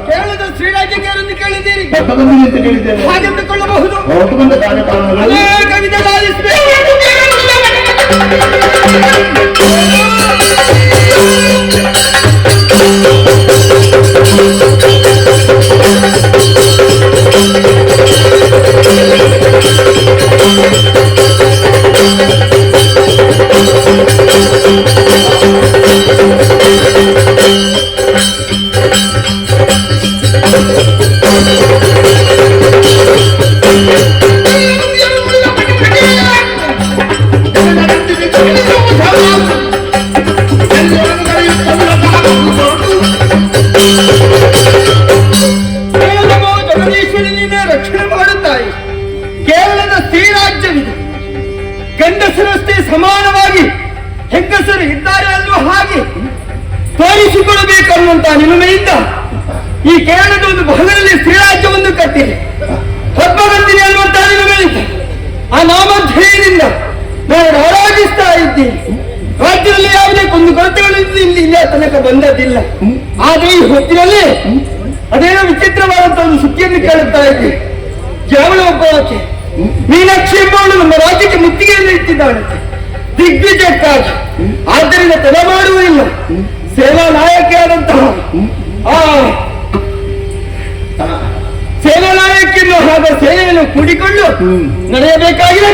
ಕೇಳಿದ ಶ್ರೀರಾಜ್ಯಕ್ಕೆ ಕೇಳಿದ್ದೀರಿ, ಹಾಗೆಂದುಕೊಳ್ಳಬಹುದು. ಅನೇಕ ವಿಧವಾದ ಜಗದೀಶ್ವರನಿಂದ ರಕ್ಷಣೆ ಮಾಡುತ್ತಾಯಿ. ಕೇರಳದ ಶ್ರೀರಾಜ್ಯವಿದೆ. ಗಂಡಸರಷ್ಟೇ ಸಮಾನವಾಗಿ ಹೆಂಗಸರು ಇದ್ದಾರೆ ಅನ್ನುವ ಹಾಗೆ ತೋರಿಸಿಕೊಳ್ಳಬೇಕನ್ನುವಂತಹ ನಿಲುಮೆಯಿಂದ ಈ ಕೇರಳದ ಒಂದು ಭಾಗದಲ್ಲಿ ಶ್ರೀರಾಜ್ಯವನ್ನು ಕಟ್ಟಿದೆ. ಹಬ್ಬಗಂದಿನಿ ಅನ್ನುವಂತಹ ನಿಲುಮೆಯಿಂದ ಆ ನಾಮಧೇಯದಿಂದ ನಾನು ಆರಾಧಿಸ್ತಾ ಇದ್ದೀನಿ. ರಾಜ್ಯದಲ್ಲಿ ಯಾವುದೇ ಒಂದು ಕೊರತೆಗಳು ಇಲ್ಲಿ ತನಕ ಬಂದದ್ದಿಲ್ಲ. ಆದ್ರೆ ಈ ಹೊತ್ತಿನಲ್ಲಿ ಅದೇನೋ ವಿಚಿತ್ರವಾದಂತಹ ಒಂದು ಸುದ್ದಿಯನ್ನು ಕೇಳುತ್ತಾ ಇದ್ದೆ. ಯಾವಳ ಒಬ್ಬ ಆಕೆ ಮೀನಾಕ್ಷಿ ಎಂಬವಳು ನಮ್ಮ ರಾಜ್ಯಕ್ಕೆ ಮುತ್ತಿಗೆಯನ್ನು ಇಟ್ಟಿದ್ದಾಳಂತೆ, ದಿಗ್ವಿಜಯಕ್ಕಾಗಿ. ಆದ್ದರಿಂದ ತಡ ಮಾಡುವುದಿಲ್ಲ. ಸೇನಾ ನಾಯಕಿಯಾದಂತಹ ಸೇನಾ ನಾಯಕಿಯನ್ನು ಹಾಗೂ ಸೇನೆಯನ್ನು ಕೂಡಿಕೊಂಡು ನಡೆಯಬೇಕಾಗಿದೆ.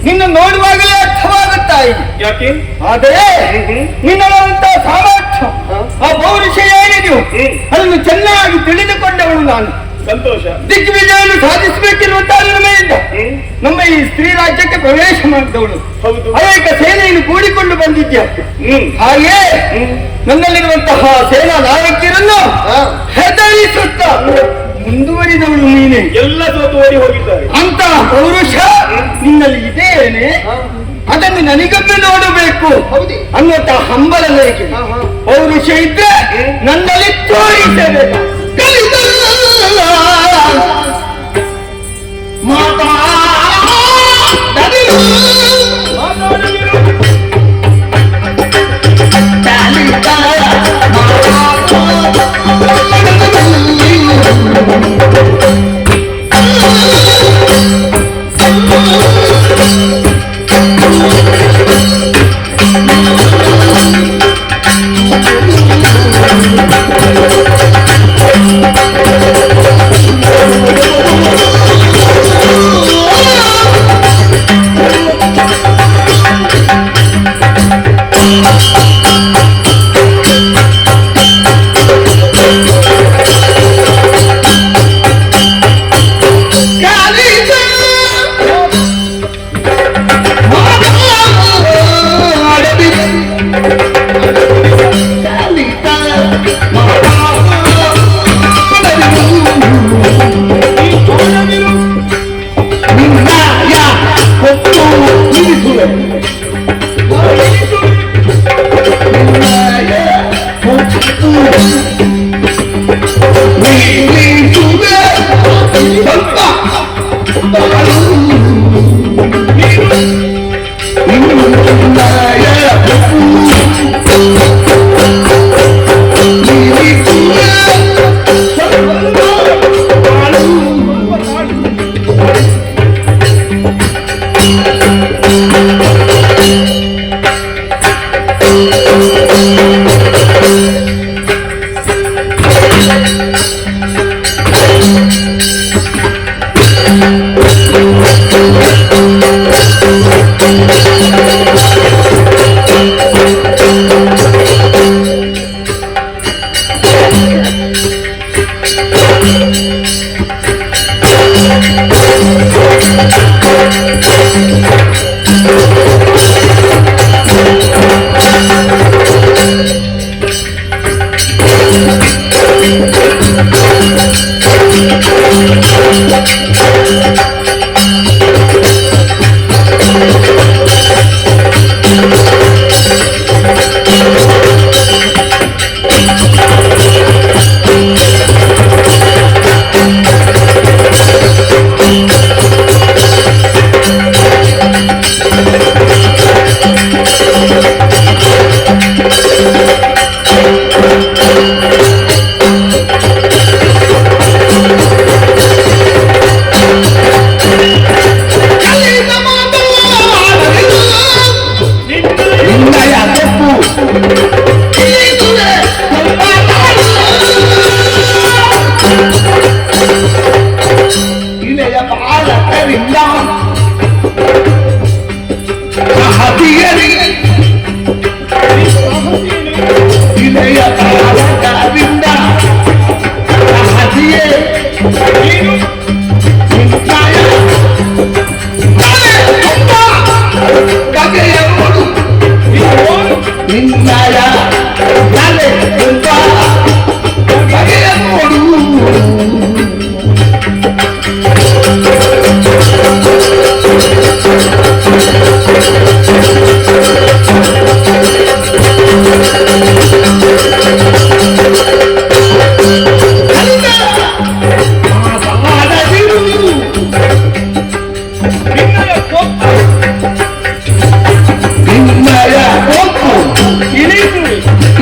ನಿನ್ನ ನೋಡುವಾಗಲೇ ಅರ್ಥವಾಗುತ್ತಾ ಇದೆ. ಯಾಕೆ? ಆದರೆ ನಿನ್ನಂತಹ ಸಾಮರ್ಥ್ಯ ಆ ಪೌರುಷ ಏನಿದೆಯೋ ಅದನ್ನು ಚೆನ್ನಾಗಿ ತಿಳಿದುಕೊಂಡವಳು ನಾನು. ಸಂತೋಷ. ದಿಗ್ವಿಜಯನ್ನು ಸಾಧಿಸಬೇಕಿರುವಂತಹ ನಿರ್ಣಯದಿಂದ ನಮ್ಮ ಈ ಸ್ತ್ರೀ ರಾಜ್ಯಕ್ಕೆ ಪ್ರವೇಶ ಮಾಡಿದವಳು. ಹೌದು. ಅನೇಕ ಸೇನೆಯನ್ನು ಕೂಡಿಕೊಂಡು ಬಂದಿದ್ಯ. ಹಾಗೆ ನನ್ನಲ್ಲಿರುವಂತಹ ಸೇನಾ ನಾಯಕಿಯರನ್ನು ಹೆದರಿಸುತ್ತ ಮುಂದುವರಿದವಳು ನೀನೆ. ಎಲ್ಲ ಸೋತು ಓಡಿ ಹೋಗಿದ್ದಾರೆ. ಅಂತಹ ಪೌರುಷ ನಿನ್ನಲ್ಲಿ ಇದೆಯೇನೆ? ಅದನ್ನು ನನಗೊಮ್ಮೆ ನೋಡಬೇಕು ಅನ್ನುವಂತಹ ಹಂಬಲ ನನಗೆ. ಪೌರುಷ ಇದ್ರೆ ನನ್ನಲ್ಲಿ ತೋರಿಸಬೇಕು.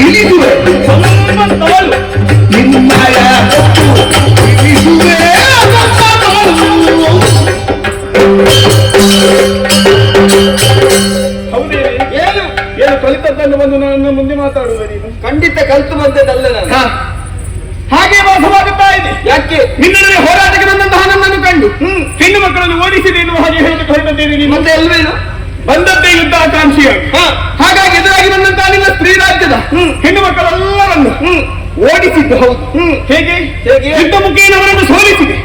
ಇಳಿಸುವೆ ನಮ್ಮ ತಾಳು ನಿಮ್ಮಯ ಇಳಿಸುವೆ ಹೌದೇನೆ ಏನು ಏನು ಕಲಿತದ್ದನ್ನು ಬಂದು ನನ್ನ ಮುಂದೆ ಮಾತಾಡುವ ನೀನು ಖಂಡಿತ ಕಲ್ತು ಬಂದದ್ದಲ್ಲ ನಾನು. ಹಾ, ಹಾಗೆ ಮೋಸವಾಗುತ್ತಾ ಇದೆ. ಯಾಕೆ ನಿನ್ನಲ್ಲಿ ಹೋರಾಟಕ್ಕೆ ಬಂದಂತಹ ನನ್ನನ್ನು ಕಂಡು ಹೆಣ್ಣು ಮಕ್ಕಳನ್ನು ಓದಿಸಿದೆ ಎನ್ನುವ ಹಾಗೆ ಹೇಳಕ್ಕೆ ಹೊರಟಿದ್ದೇನೆ ನೀನು. ಮತ್ತೆ ಎಲ್ವೇನು? ಬಂದದ್ದೇ ಯುದ್ಧ ಆಕಾಂಕ್ಷಿಯಾಗಿ. ಹಾಗಾಗಿ ಎದುರಾಗಿ ಬಂದಂತಹ ನಿಮ್ಮ ಸ್ತ್ರೀ ರಾಜ್ಯದ ಹೆಣ್ಣು ಮಕ್ಕಳೆಲ್ಲರನ್ನು ಓಡಿಸಿದ್ದು ಹೌದು. ಹೇಗೆ ಹೇಗೆ? ಯುದ್ಧ ಮುಖೇನ ಅವರನ್ನು ಸೋಲಿಸಿದೆ.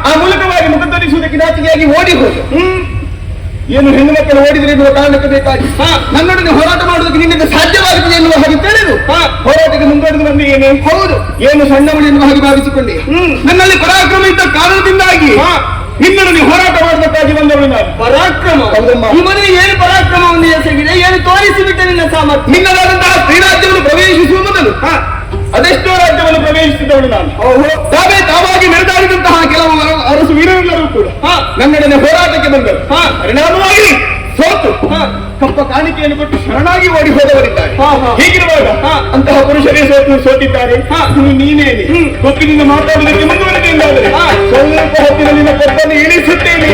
ಆ ಮೂಲಕವಾಗಿ ಮುಖ ಧರಿಸುವುದಕ್ಕೆ ನಾಚಿಕೆಯಾಗಿ ಓಡಿ ಹೋದ. ಏನು ಹೆಣ್ಣು ಮಕ್ಕಳು ಓಡಿದ್ರೆ ಎನ್ನುವ ಕಾರಣಕ್ಕೆ ಬೇಕಾಗಿ ನನ್ನೊಡನೆ ಹೋರಾಟ ಮಾಡುವುದಕ್ಕೆ ನಿನ್ನಿಂದ ಸಾಧ್ಯವಾಗುತ್ತದೆ ಎನ್ನುವ ಹಾಗೆ ತಿಳಿದು ಹೋರಾಟಕ್ಕೆ ಮುಂದುವರೆದು ಬಂದೆ. ಏನು ಹೌದು, ಏನು ಸಣ್ಣವಳು ಎನ್ನುವ ಹಾಗೆ ಭಾವಿಸಿಕೊಂಡೆ. ನನ್ನಲ್ಲಿ ಪರಾಕ್ರಮ ಇದ್ದ ಕಾರಣದಿಂದಾಗಿ ನಿನ್ನೊಡನೆ ಹೋರಾಟ ಮಾಡಬೇಕಾಗಿ ಬಂದವಳು ನಾನು. ಪರಾಕ್ರಮ? ಹೌದಮ್ಮ. ನಿಮ್ಮಲ್ಲಿ ಏನು ಪರಾಕ್ರಮವನ್ನು ಎಸಗಿದೆ? ಏನು ತೋರಿಸಿಬಿಟ್ಟೆ ನಿನ್ನ ಸಾಮರ್ಥ್ಯ? ನಿನ್ನದಾದಂತಹ ಸ್ತ್ರೀ ರಾಜ್ಯವನ್ನು ಪ್ರವೇಶಿಸುವ ಮೊದಲು ಅದೆಷ್ಟೋ ರಾಜ್ಯವನ್ನು ಪ್ರವೇಶಿಸಿದವಳು ನಾನು. ತಾವೇ ತಾವಾಗಿ ಮೆರೆದಾಡಿದಂತಹ ಕೆಲವು ಅರಸು ವೀರರೆಲ್ಲರೂ ಕೂಡ ನನ್ನೊಡನೆ ಹೋರಾಟಕ್ಕೆ ಬಂದರು. ಪರಿಣಾಮವಾಗಿ ಸೋತು ಕಪ್ಪ ಕಾಣಿಕೆಯನ್ನು ಕೊಟ್ಟು ಶರಣಾಗಿ ಓಡಿ ಹೋದವರಿದ್ದಾರೆ. ಹೀಗಿರುವಾಗ ಅಂತಹ ಪುರುಷರೇ ಸೋತಿದ್ದಾರೆ. ನೀನೇನೆ ಕೊಪ್ಪಿನಿಂದ ಮಾತಾಡುವುದಕ್ಕೆ ಮುಂದುವರೆದೆ ಎಂದಾದರೆ ಸ್ವಲ್ಪ ಹೊತ್ತಿನಲ್ಲಿ ನಿನ್ನ ಕೊಪ್ಪನ್ನು ಇಳಿಸುತ್ತೇನೆ.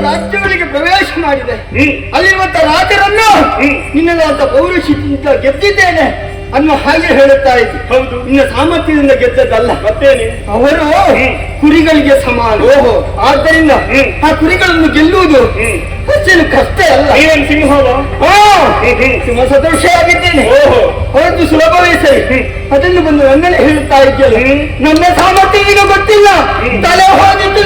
ರಾಜ್ಯಗಳಿಗೆ ಪ್ರವೇಶ ಮಾಡಿದೆ. ಅಲ್ಲಿರುವಂತ ರಾಜರನ್ನು ನಿನ್ನದಾದ ಪೌರುಷದಿಂದ ಗೆದ್ದಿದ್ದೇನೆ ಅನ್ನೋ ಹಾಗೆ ಹೇಳುತ್ತಾ ಇದ್ದೆ. ಹೌದು, ನಿನ್ನ ಸಾಮರ್ಥ್ಯದಿಂದ ಗೆದ್ದದ್ದಲ್ಲ. ಮತ್ತೇನೆ ಅವರು ಕುರಿಗಳಿಗೆ ಸಮಾನ. ಆದ್ದರಿಂದ ಆ ಕುರಿಗಳನ್ನು ಗೆಲ್ಲುವುದು ಅಷ್ಟೇನು ಕಷ್ಟ ಅಲ್ಲ. ನೀವೇನು ಸಿಂಹವ? ಸಿಂಹ ಸದೃಶ ಆಗಿದ್ದೇನೆ. ಹೊರತು ಸುಲಭವೇ ಸರಿ. ಅದನ್ನು ಬಂದು ನನ್ನನ್ನೇ ಹೇಳುತ್ತಾ ಇದ್ದಲ್ಲ. ನನ್ನ ಸಾಮರ್ಥ್ಯ ಈಗ ಗೊತ್ತಿಲ್ಲ. ತಲೆ ಹೋಗಿದ್ದು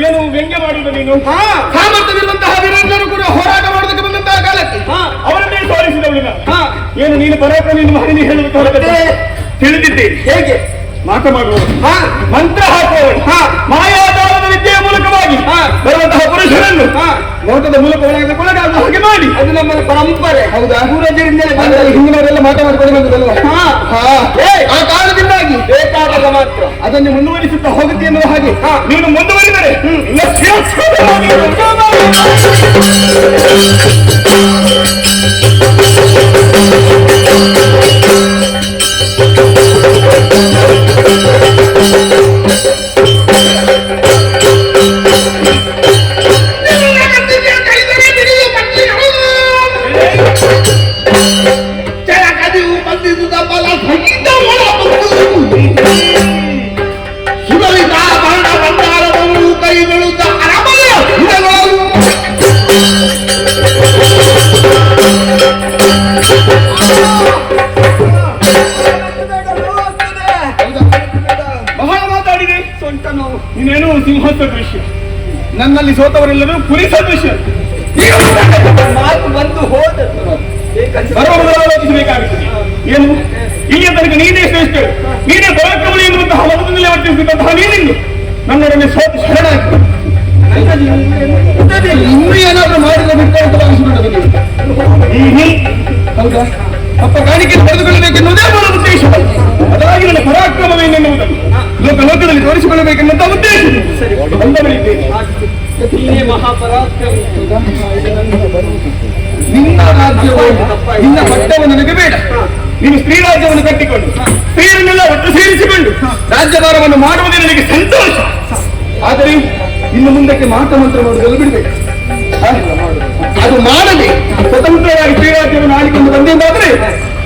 ಏನು ವ್ಯಂಗ್ಯ ಮಾಡುವುದು ನೀನು? ಸಾಮರ್ಥ್ಯವಿರುವಂತಹ ವೀರರೆಲ್ಲರೂ ಕೂಡ ಹೋರಾಟ ಮಾಡುವುದಕ್ಕೆ ಬಂದಂತಹ ಕಾಲಕ್ಕೆ ಅವರನ್ನೇ ತೋರಿಸಿದವಳು ನಾನು. ಏನು ನೀನು ಪರಾಕ್ರಮ ಮಹನಿ ಹೇಳುವುದು ಹೊರಟೆ ತಿಳಿದಿದ್ದೇನೆ. ಹೇಗೆ ಮಾತನಾಡುವವರು, ಮಂತ್ರ ಹಾಕುವವರು, ಮಾಯಾದಾಳದ ವಿದ್ಯೆಯ ಮೂಲಕವಾಗಿ ಬರುವಂತಹ ಪುರುಷರನ್ನು ನೋಟದ ಮೂಲಕ ಒಳಗಾಗುವ ಹಾಗೆ ಮಾಡಿ, ಅದು ನಮ್ಮಲ್ಲಿ ಪರಂಪರೆ. ಹೌದಾ? ಪೂರ್ವಜರಿಂದಲೇ ಬಂದ ಬಂದ ಹಿಂದಿನವರೆಲ್ಲ ಮಾತನಾಡಿಕೊಂಡು ಬಂದದಲ್ವಾ? ಆ ಕಾರಣದಿಂದಾಗಿ ಬೇಕಾದಾಗ ಮಾತ್ರ ಅದನ್ನು ಮುಂದುವರಿಸುತ್ತಾ ಹೋಗುತ್ತೆ ಎನ್ನುವ ಹಾಗೆ ನೀನು ಮುಂದುವರಿದರೆ ಇಲ್ಲ ಶಿರಚ್ಛೇದವಾಗಿ ನನ್ನಲ್ಲಿ ಸೋತವರೆಲ್ಲರೂ ಪುರಿ ಸದೃಶ. ಈಗ ಮಾತು ಬಂದು ಹೋದದ್ದು ಬರುವ ಮೊದಲು ಆಲೋಚಿಸಬೇಕಾಗುತ್ತದೆ. ಏನು ಇಲ್ಲಿಯ ತನಕ ನೀನೇ ಶ್ರೇಷ್ಠ, ನೀನೇ ಪರಾಕ್ರಮಣಿ ಎನ್ನುವಂತಹ ಮತದಲ್ಲಿ ವರ್ತಿಸಿದಂತಹ ನೀನಿಂದು ನನ್ನೊಡನೆ ಸೋತು ಶರಣಾಗಿ ಇನ್ನೂ ಏನಾದ್ರೂ ಮಾಡಿದ್ರೆ ಬಿಟ್ಟು ಅಂತ ಭಾವಿಸಿಕೊಂಡದ್ದು. ಹೌದಾ? ಅಪ್ಪ ಕಾಣಿಕೆ ಪಡೆದುಕೊಳ್ಳಬೇಕೆನ್ನುವುದೇ ಅವರ ಉದ್ದೇಶ. ಅದರಾಗಿ ನನ್ನ ಪರಾಕ್ರಮವೇನೆನ್ನುವುದನ್ನು ಲೋಕದಲ್ಲಿ ತೋರಿಸಿಕೊಳ್ಳಬೇಕೆನ್ನುವಂತಹ ಉದ್ದೇಶ ಬಂದವರಿದ್ದೇನೆ. ಮಹಾಪರಾಕ್ರಮ ನಿನ್ನ ರಾಜ್ಯವು ನಿನ್ನ ಪಟ್ಟವು ನನಗೆ ಬೇಡ. ನೀನು ಸ್ತ್ರೀ ರಾಜ್ಯವನ್ನು ಕಟ್ಟಿಕೊಂಡು ಸ್ತ್ರೀಯರನ್ನೆಲ್ಲ ಒಟ್ಟು ಸೇರಿಸಿಕೊಂಡು ರಾಜ್ಯಭಾರವನ್ನು ಮಾಡುವುದೇ ನನಗೆ ಸಂತೋಷ. ಆದರೆ ಇನ್ನು ಮುಂದಕ್ಕೆ ಮಾತಮಂತ್ರ ಮಾಡುವುದನ್ನು ಬಿಡಬೇಕು. ಅದು ಮಾಡದೆ ಸ್ವತಂತ್ರವಾಗಿ ಸ್ತ್ರೀ ರಾಜ್ಯವನ್ನು ಆಳಿಕೊಂಡು ಬಂದೆಂದಾದರೆ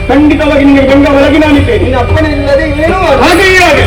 ಖಂಡಿತವಾಗಿ ನಿಮಗೆ ಗಂಗ ಒಳಗೆ ನಾನಿದ್ದೇನೆ. ನಿನ್ನ ಅಪ್ಪನಿಲ್ಲದೆ ಏನೂ ಹಾಗೆಯೇ ಹಾಗೆ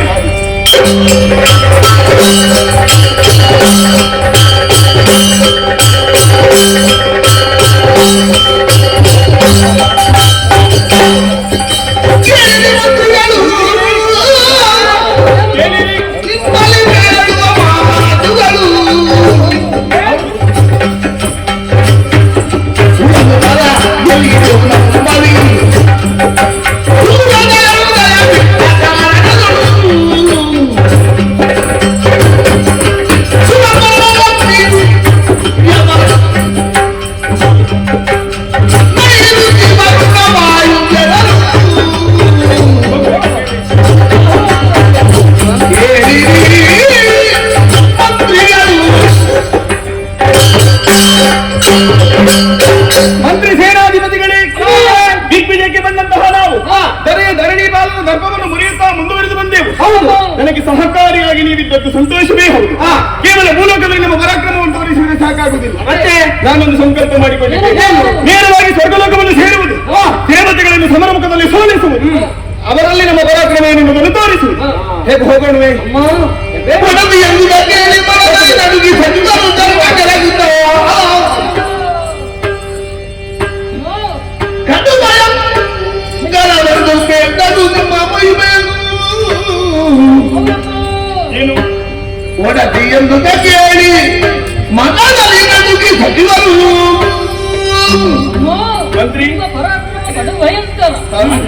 ಮಂತ್ರಿ ಸೇನಾಧಿಪತಿಗಳೇ, ದಿಗ್ವಿಜಯಕ್ಕೆ ಬಂದಂತಹ ನಾವು ಧರಣಿ ಬಾಲದ ದರ್ಪವನ್ನು ಮುರಿಯುತ್ತಾ ಮುಂದುವರೆದು ಬಂದೆವು. ನನಗೆ ಸಹಕಾರಿಯಾಗಿ ನೀವಿದ್ದದ್ದು ಸಂತೋಷವೇ ಹೌದು. ಕೇವಲ ಮೂಲಕದಲ್ಲಿ ನಮ್ಮ ಪರಾಕ್ರಮವನ್ನು ತೋರಿಸಿದರೆ ಸಾಕಾಗುವುದಿಲ್ಲ. ಮತ್ತೆ ನಾನೊಂದು ಸಂಕಲ್ಪ ಮಾಡಿಕೊಂಡಿದ್ದೇನೆ. ನೇರವಾಗಿ ಸ್ವರ್ಗಲೋಕವನ್ನು ಸೇರುವುದು, ದೇವತೆಗಳನ್ನು ಸಮರಮುಖದಲ್ಲಿ ಸೋಲಿಸುವುದು, ಅವರಲ್ಲಿ ನಮ್ಮ ಪರಾಕ್ರಮ ಏನೆನ್ನುವುದನ್ನು ತೋರಿಸುವುದು. ಹೇಗೆ ಹೋಗೋಣವೇ? ಏನು ಒಡತಿ ಎಂದು ಕೇಳಿ ಮನದಲ್ಲಿ ನಡುಗಿ ಸಚಿವರು ಮಂತ್ರಿ ಭಯಂಕರ.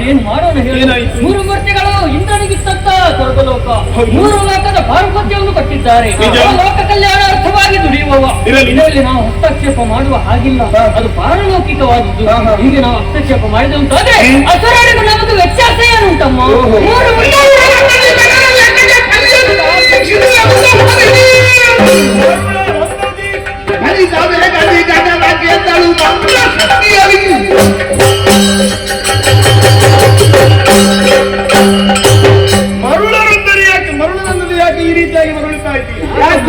ಏನ್ ಮಾಡೋಣ ಹೇಳಿ? ಏನಾಯ್ತು? 3 ಮೂರ್ತಿಗಳು ಇಂದ್ರನಿಗಿತ್ತಂತ ಸ್ವರ್ಗಲೋಕ, 3 ಲೋಕದ ಪಾರುಪತ್ಯವನ್ನು ಕಟ್ಟಿದ್ದಾರೆ. ನಿಜ. ಲೋಕ ಕಲ್ಯಾಣಾರ್ಥವಾಗಿ ದುಡಿಯುವವ. ಇರಲಿ. ಇದರಲ್ಲಿ ನಾವು ಹಸ್ತಕ್ಷೇಪ ಮಾಡುವ ಹಾಗಿಲ್ಲ, ಅದು ಪಾರಲೌಕಿಕವಾದದ್ದು. ಹೀಗೆ ನಾವು ಹಸ್ತಕ್ಷೇಪ ಮಾಡಿದ ಅಂತಾದ್ರೆ ಅಸುರರಿಗೂ ನಮ್ಮದು ವ್ಯತ್ಯಾಸ ಏನುಂಟಮ್ಮ? 3 ಮರುಳರಂದರೆ ಯಾಕೆ? ಮರುಳರಂದರೆ ಯಾಕೆ ಈ ರೀತಿಯಾಗಿ ಮರಳುತ್ತಾ ಇದ್ದೀರಿ?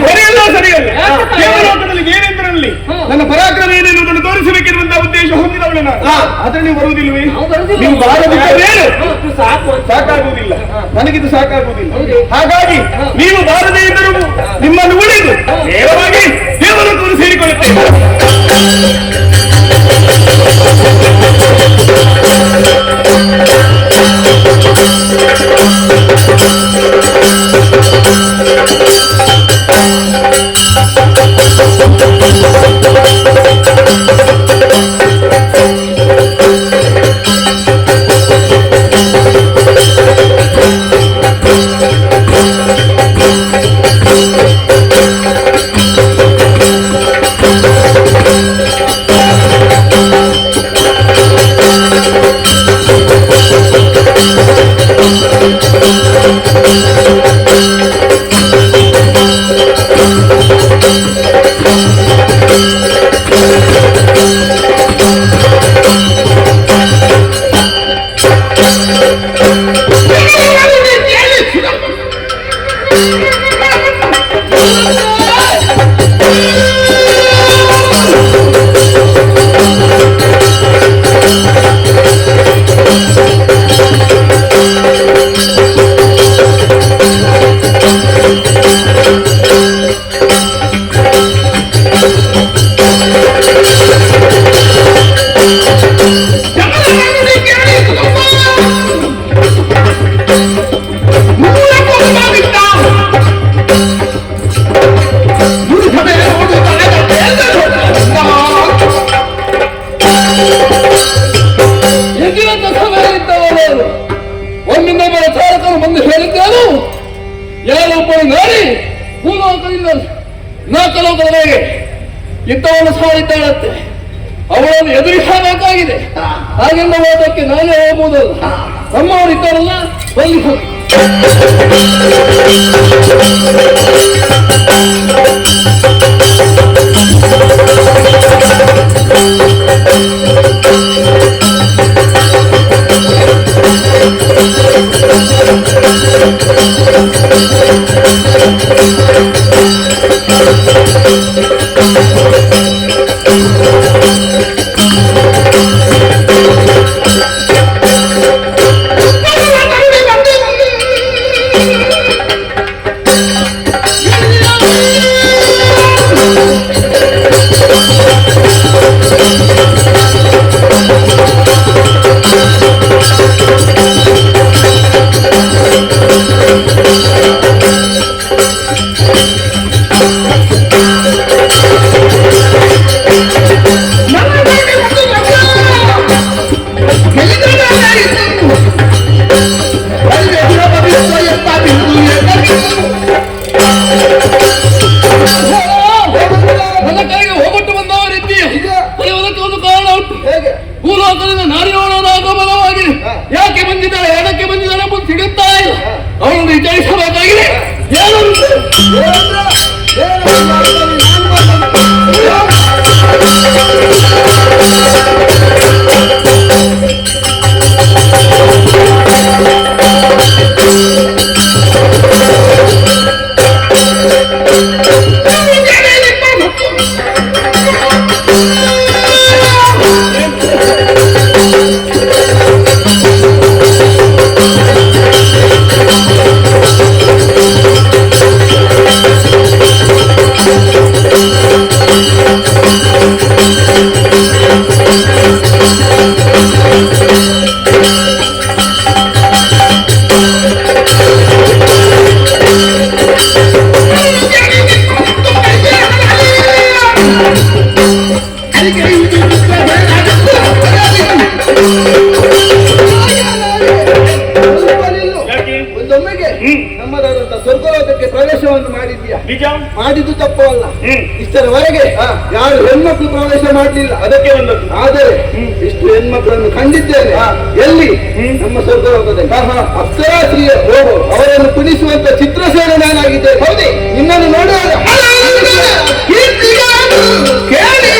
ಸರಿಯಲ್ಲ, ಸರಿಯಲ್ಲ. ದೇವಲೋಕದಲ್ಲಿ ದೇವೇಂದ್ರನಲ್ಲಿ ನನ್ನ ಪರಾಕ್ರಮ ಏನೆನ್ನುವುದನ್ನು ತೋರಿಸಬೇಕೆನ್ನುವಂತಹ ಉದ್ದೇಶ ಹೊಂದಿದವಳು ನಾನು. ಆದ್ರೆ ನೀವು ಬರುವುದಿಲ್ಲವೇ? ನೀವು ಬಾರದಿದ್ದೇನು? ಸಾಕಾಗುವುದಿಲ್ಲ, ನನಗಿದು ಸಾಕಾಗುವುದಿಲ್ಲ. ಹಾಗಾಗಿ ನೀವು ಬಾರದೇ ಇದ್ದರೂ ನಿಮ್ಮನ್ನು ಉಳಿದು ನೇರವಾಗಿ ದೇವಲೋಕವನ್ನು ಸೇರಿಕೊಳ್ಳುತ್ತೇವೆ. ಲೋಕದವರೆಗೆ ಯುದ್ಧವನ್ನು ಸಾರಿದ್ದಾಳಂತೆ. ಅವಳನ್ನು ಎದುರಿಸಬೇಕಾಗಿದೆ. ಹಾಗೆಂದ ಹೋದಕ್ಕೆ ನಾನೇ ಹೋಗುವುದಲ್ಲ, ನಮ್ಮವರು ಇದ್ದಾರಲ್ಲ ಬಲ್ಲಿ ಹೋಗಿ. ನನ್ನ ಕೈಗೆ ಹೋಗ್ಬಿಟ್ಟು ಬಂದವರಿದ್ದೀಯ. ಅದಕ್ಕೆ ಒಂದು ಕಾರಣ ಉಂಟು. ಭೂಲೋಕದಿಂದ ನಾರಿಯವಳದ ಆಗಮನವಾಗಿದೆ. ಯಾಕೆ ಬಂದಿದ್ದಾಳೆ, ಎಡಕ್ಕೆ ಬಂದಿದ್ದಾಳೆ ಎಂಬುದು ತಿಳಿಯುತ್ತಾ ಇಲ್ಲ. ಅವಳನ್ನು ವಿಚಾರಿಸಬೇಕಾಗಿದೆ. ನಮ್ಮದಾದಂತ ಸ್ವರ್ಗಲೋಕಕ್ಕೆ ಪ್ರವೇಶವನ್ನು ಮಾಡಿದ್ಯಾ? ನಿಜ. ಮಾಡಿದ್ದು ತಪ್ಪು ಅಲ್ಲ. ಇಷ್ಟರವರೆಗೆ ಯಾರು ಹೆಣ್ಮಕ್ಳು ಪ್ರವೇಶ ಮಾಡಲಿಲ್ಲ, ಅದಕ್ಕೆ ಬಂದದ್ದು. ಆದರೆ ಇಷ್ಟು ಹೆಣ್ಮಕ್ಳನ್ನು ಕಂಡಿದ್ದೇನೆ. ಎಲ್ಲಿ? ನಮ್ಮ ಸ್ವರ್ಗಲೋಕದಲ್ಲಿ ಅಪ್ಸರಾಶ್ರೀಯ ಅವರನ್ನು ಕುಣಿಸುವಂತ ಚಿತ್ರಸೇನೆ ನಾನಾಗಿದ್ದೇನೆ. ಹೌದೇ? ನಿನ್ನನ್ನು ನೋಡುವಾಗ ಕೇಳಿ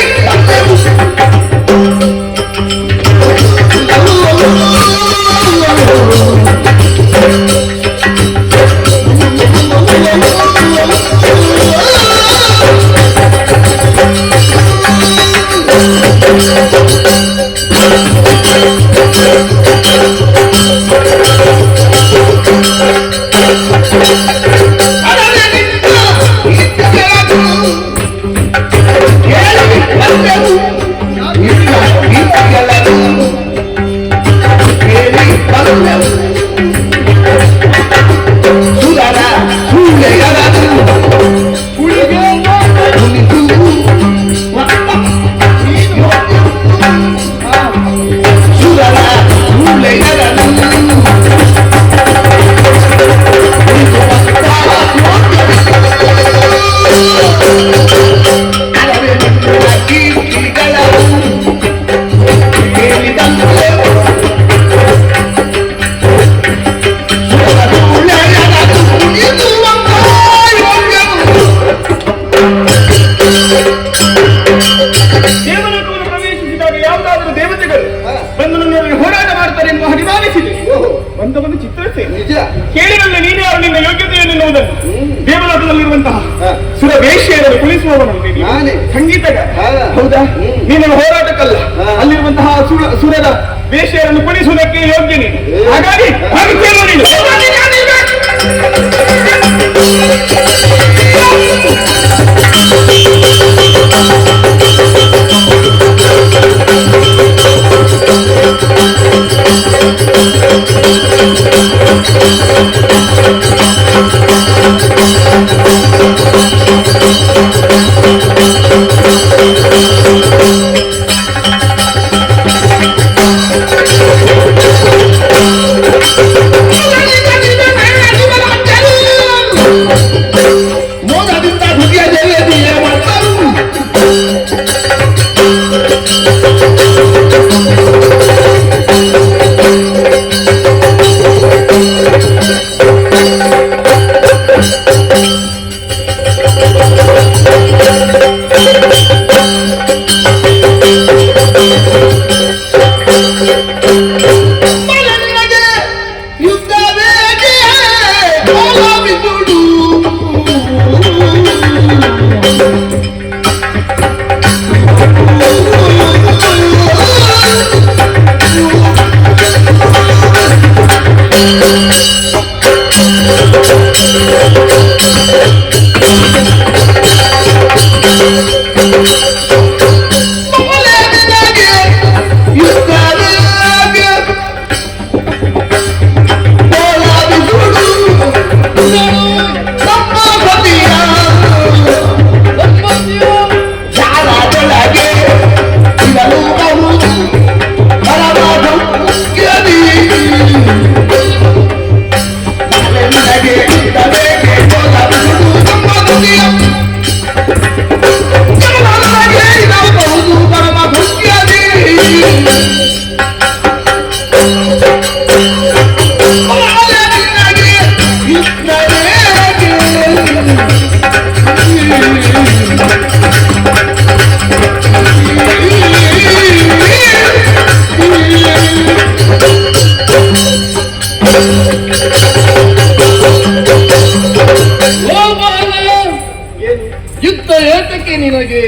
ಕೇಳಿರಲ್ಲ ನೀನೇ ಅವರು ನಿನ್ನ ಯೋಗ್ಯತೆಯನ್ನು ಎನ್ನುವುದನ್ನು. ದೇವಲೋಕದಲ್ಲಿರುವಂತಹ ಸುರವೇಶಿಯರನ್ನು ಕುಳಿಸುವವನು ಸಂಗೀತಗಾರ. ಹೌದಾ? ನೀನು ಹೋರಾಟಕ್ಕಲ್ಲ, ಅಲ್ಲಿರುವಂತಹ ಸುರದ ವೇಷಿಯರನ್ನು ಕುಣಿಸುವುದಕ್ಕೆ ಯೋಗ್ಯ ನೀನು. ಹಾಗಾಗಿ ಮೋದದಿಂದ ದುರ್ಯ ದೇವಿಯ ಯುದ್ಧ ಏತಕ್ಕೆ ನಿನಗೆ?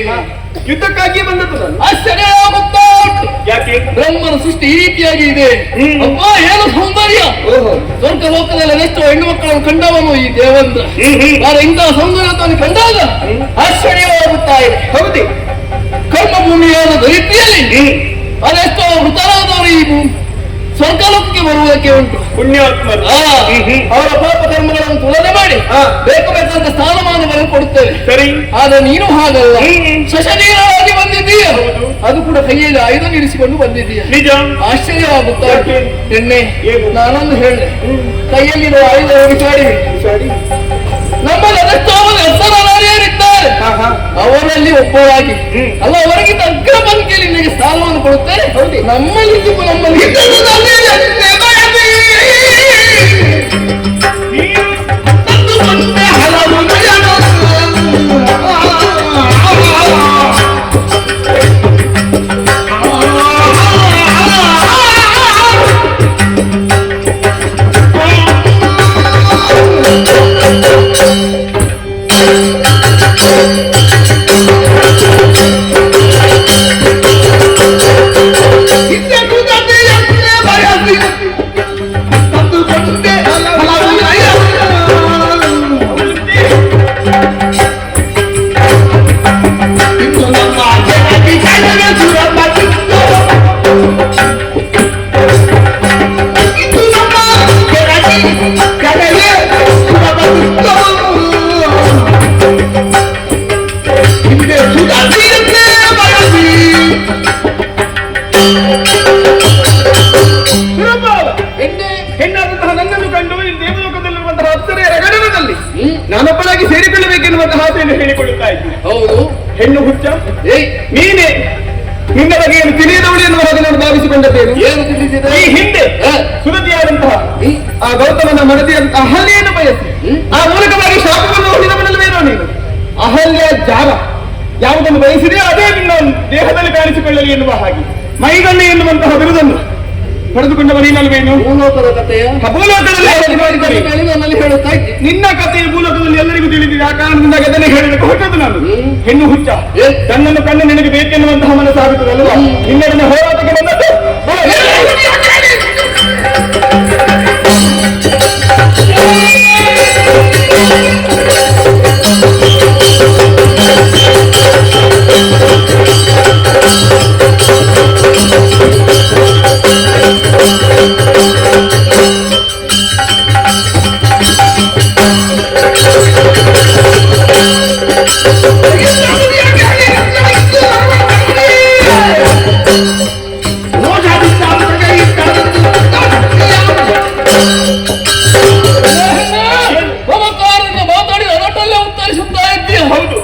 ಯುದ್ಧಕ್ಕಾಗಿ ಬಂದದ್ದು ನಾನು. ಆಶ್ಚರ್ಯ ಆಗುತ್ತಾ ಉಂಟು. ಯಾಕೆ? ಬ್ರಹ್ಮನ ಸೃಷ್ಟಿ ಈ ರೀತಿಯಾಗಿ ಇದೆ. ಅಪ್ಪ ಏನು ಸೌಂದರ್ಯ! ಸ್ವರ್ಗ ಲೋಕದಲ್ಲಿ ಅದೆಷ್ಟೋ ಹೆಣ್ಣು ಮಕ್ಕಳನ್ನು ಕಂಡವನು ಈ ದೇವೇಂದ್ರ. ನಾನು ಇಂತಹ ಸೌಂದರ್ಯವನ್ನು ಕಂಡಾಗ ಆಶ್ಚರ್ಯವಾಗುತ್ತಾ ಇದೆ. ಹೌದೇ? ಕರ್ಮಭೂಮಿಯಾದ ದೈತ್ಯಲ್ಲಿ ಅದೆಷ್ಟೋ ಮೃತರಾದವರು ಈ ಸ್ವರ್ಗಲೋಕಕ್ಕೆ ಬರುವುದಕ್ಕೆ ಉಂಟು. ಪುಣ್ಯಾತ್ಮರು ಅವರ ಪಾಪ ಕರ್ಮಗಳನ್ನು ತುಲನೆ ಮಾಡಿ ಬೇಕು ಬೇಕಾದ ಸ್ಥಾನಮಾನಗಳನ್ನು ಕೊಡುತ್ತೇವೆ. ಸರಿ. ಆದ್ರೆ ನೀನು ಹಾಗಲ್ಲ, ಶಶನೀಯರಾಗಿ ಬಂದಿದ್ದೀಯ. ಅದು ಕೂಡ ಕೈಯಲ್ಲಿ ಆಯುಧ ನಿಲ್ಲಿಸಿಕೊಂಡು ಬಂದಿದ್ದೀಯ. ನಿಜ. ಆಶ್ಚರ್ಯವಾಗುತ್ತಾ ಎಣ್ಣೆ. ಏನು? ನಾನೊಂದು ಹೇಳಿದೆ, ಕೈಯಲ್ಲಿರುವ ಆಯುಧ ಬಿಸಾಡಿ ನಮ್ಮಲ್ಲಿ ಅದೆಷ್ಟೋ ಹೆಸರ ನಾರಿಯರಿದ್ದಾರೆ. ಅವರಲ್ಲಿ ಒಬ್ಬರಾಗಿ ಅಲ್ಲ, ಅವರಿಗೆ ತಗ್ಗ ಬಂಕೆಯಲ್ಲಿ ನಿನಗೆ ಸ್ಥಾನವನ್ನು ಕೊಡುತ್ತೇನೆ. ನಮ್ಮಲ್ಲಿ ನಮ್ಮಲ್ಲಿ ಹೆಣ್ಣಾದಂತಹ ನನ್ನನ್ನು ಕಂಡು ಈ ದೇವಲೋಕದಲ್ಲಿರುವಂತಹ ಅಪ್ಸರೆಯರ ಗಣನದಲ್ಲಿ ನಾನೊಬ್ಬನಾಗಿ ಸೇರಿಕೊಳ್ಳಬೇಕೆನ್ನುವಂತಹ ಆಸೆಯನ್ನು ಹೇಳಿಕೊಳ್ಳುತ್ತಾ ಇದ್ದೀನಿ. ಹೌದು. ಹೆಣ್ಣು ಹುಚ್ಚ ನೀನೇ ನಿನ್ನ ಬಗ್ಗೆ ಏನು ತಿಳಿಯದವಳು ಎನ್ನುವ ಹಾಗೆ ನಾನು ಭಾವಿಸಿಕೊಂಡದ್ದೇನು? ಏನು ತಿಳಿದಿದೆ? ಈ ಹಿಂದೆ ಸುರತಿಯಾದಂತಹ ಆ ಗೌತಮನ ಮಡದಿಯಾದಂತಹ ಅಹಲ್ಯೆಯನ್ನು ಬಯಸಿ ಆ ಮೂಲಕವಾಗಿ ಶಾಪವನ್ನು ಹೊಂದಿದವನಲ್ಲವೇನೋ ನೀನು. ಅಹಲ್ಯ ಜಾರ ಯಾವುದನ್ನು ಬಯಸಿದೆಯೋ ಅದೇ ನಿನ್ನ ದೇಹದಲ್ಲಿ ಕಾಣಿಸಿಕೊಳ್ಳಲಿ ಎನ್ನುವ ಹಾಗೆ ಮೈಗಣ್ಣೆ ಎನ್ನುವಂತಹ ಬಿರುದನ್ನು ಪಡೆದುಕೊಂಡವ ನೀನಲ್ವೇನು? ಭೂಲೋಕದ ಕಥೆಯ ಭೂಲೋಕದಲ್ಲಿ ನನ್ನಲ್ಲಿ ಹೇಳುತ್ತಾ ಇದ್ದೆ. ನಿನ್ನ ಕಥೆಯ ಭೂಲೋಕದಲ್ಲಿ ಎಲ್ಲರಿಗೂ ತಿಳಿದಿದೆ. ಆ ಕಾರಣದಿಂದಾಗಿ ಅದನ್ನೇ ಹೇಳಬೇಕು ಹೊರಟದ್ದು ನಾನು. ಹೆಣ್ಣು ಹುಚ್ಚ ತನ್ನನ್ನು ಕಂಡು ನಿನಗೆ ಬೇಕೆನ್ನುವಂತಹ ಮನಸ್ಸಾಗುತ್ತದಲ್ವಾ? ನಿನ್ನೆರಡನೇ ಹೋರಾಟಕ್ಕೆ ಬಂದದ್ದು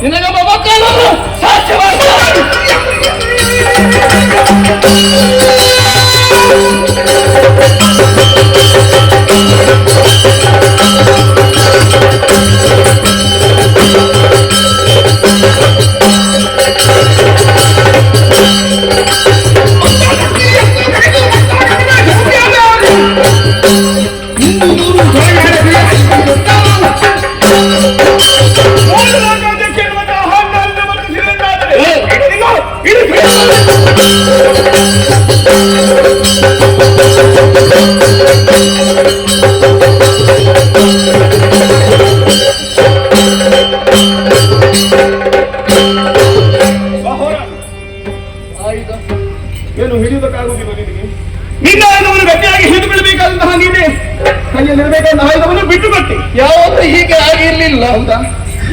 ನಿನಗೆ ಮಮಕಾರ ಸಾಧ್ಯವಾದ ಏನು ಹಿಡಿಯುವುದಕ್ಕಾಗುವುದಿಲ್ಲ ನಿನಗೆ? ನಿನ್ನ ಆಯುಧವನ್ನು ಗಟ್ಟಿಯಾಗಿ ಹಿಡಿದುಕೊಳ್ಳಬೇಕಾದಂತಹ ನೀನೆ ಕೈಯಲ್ಲಿರಬೇಕಾದ ಆಯುಧವನ್ನು ಬಿಟ್ಟುಕೊಟ್ಟೆ. ಯಾವತ್ತೂ ಹೀಗೆ ಆಗಿರ್ಲಿಲ್ಲ. ಹೌದಾ?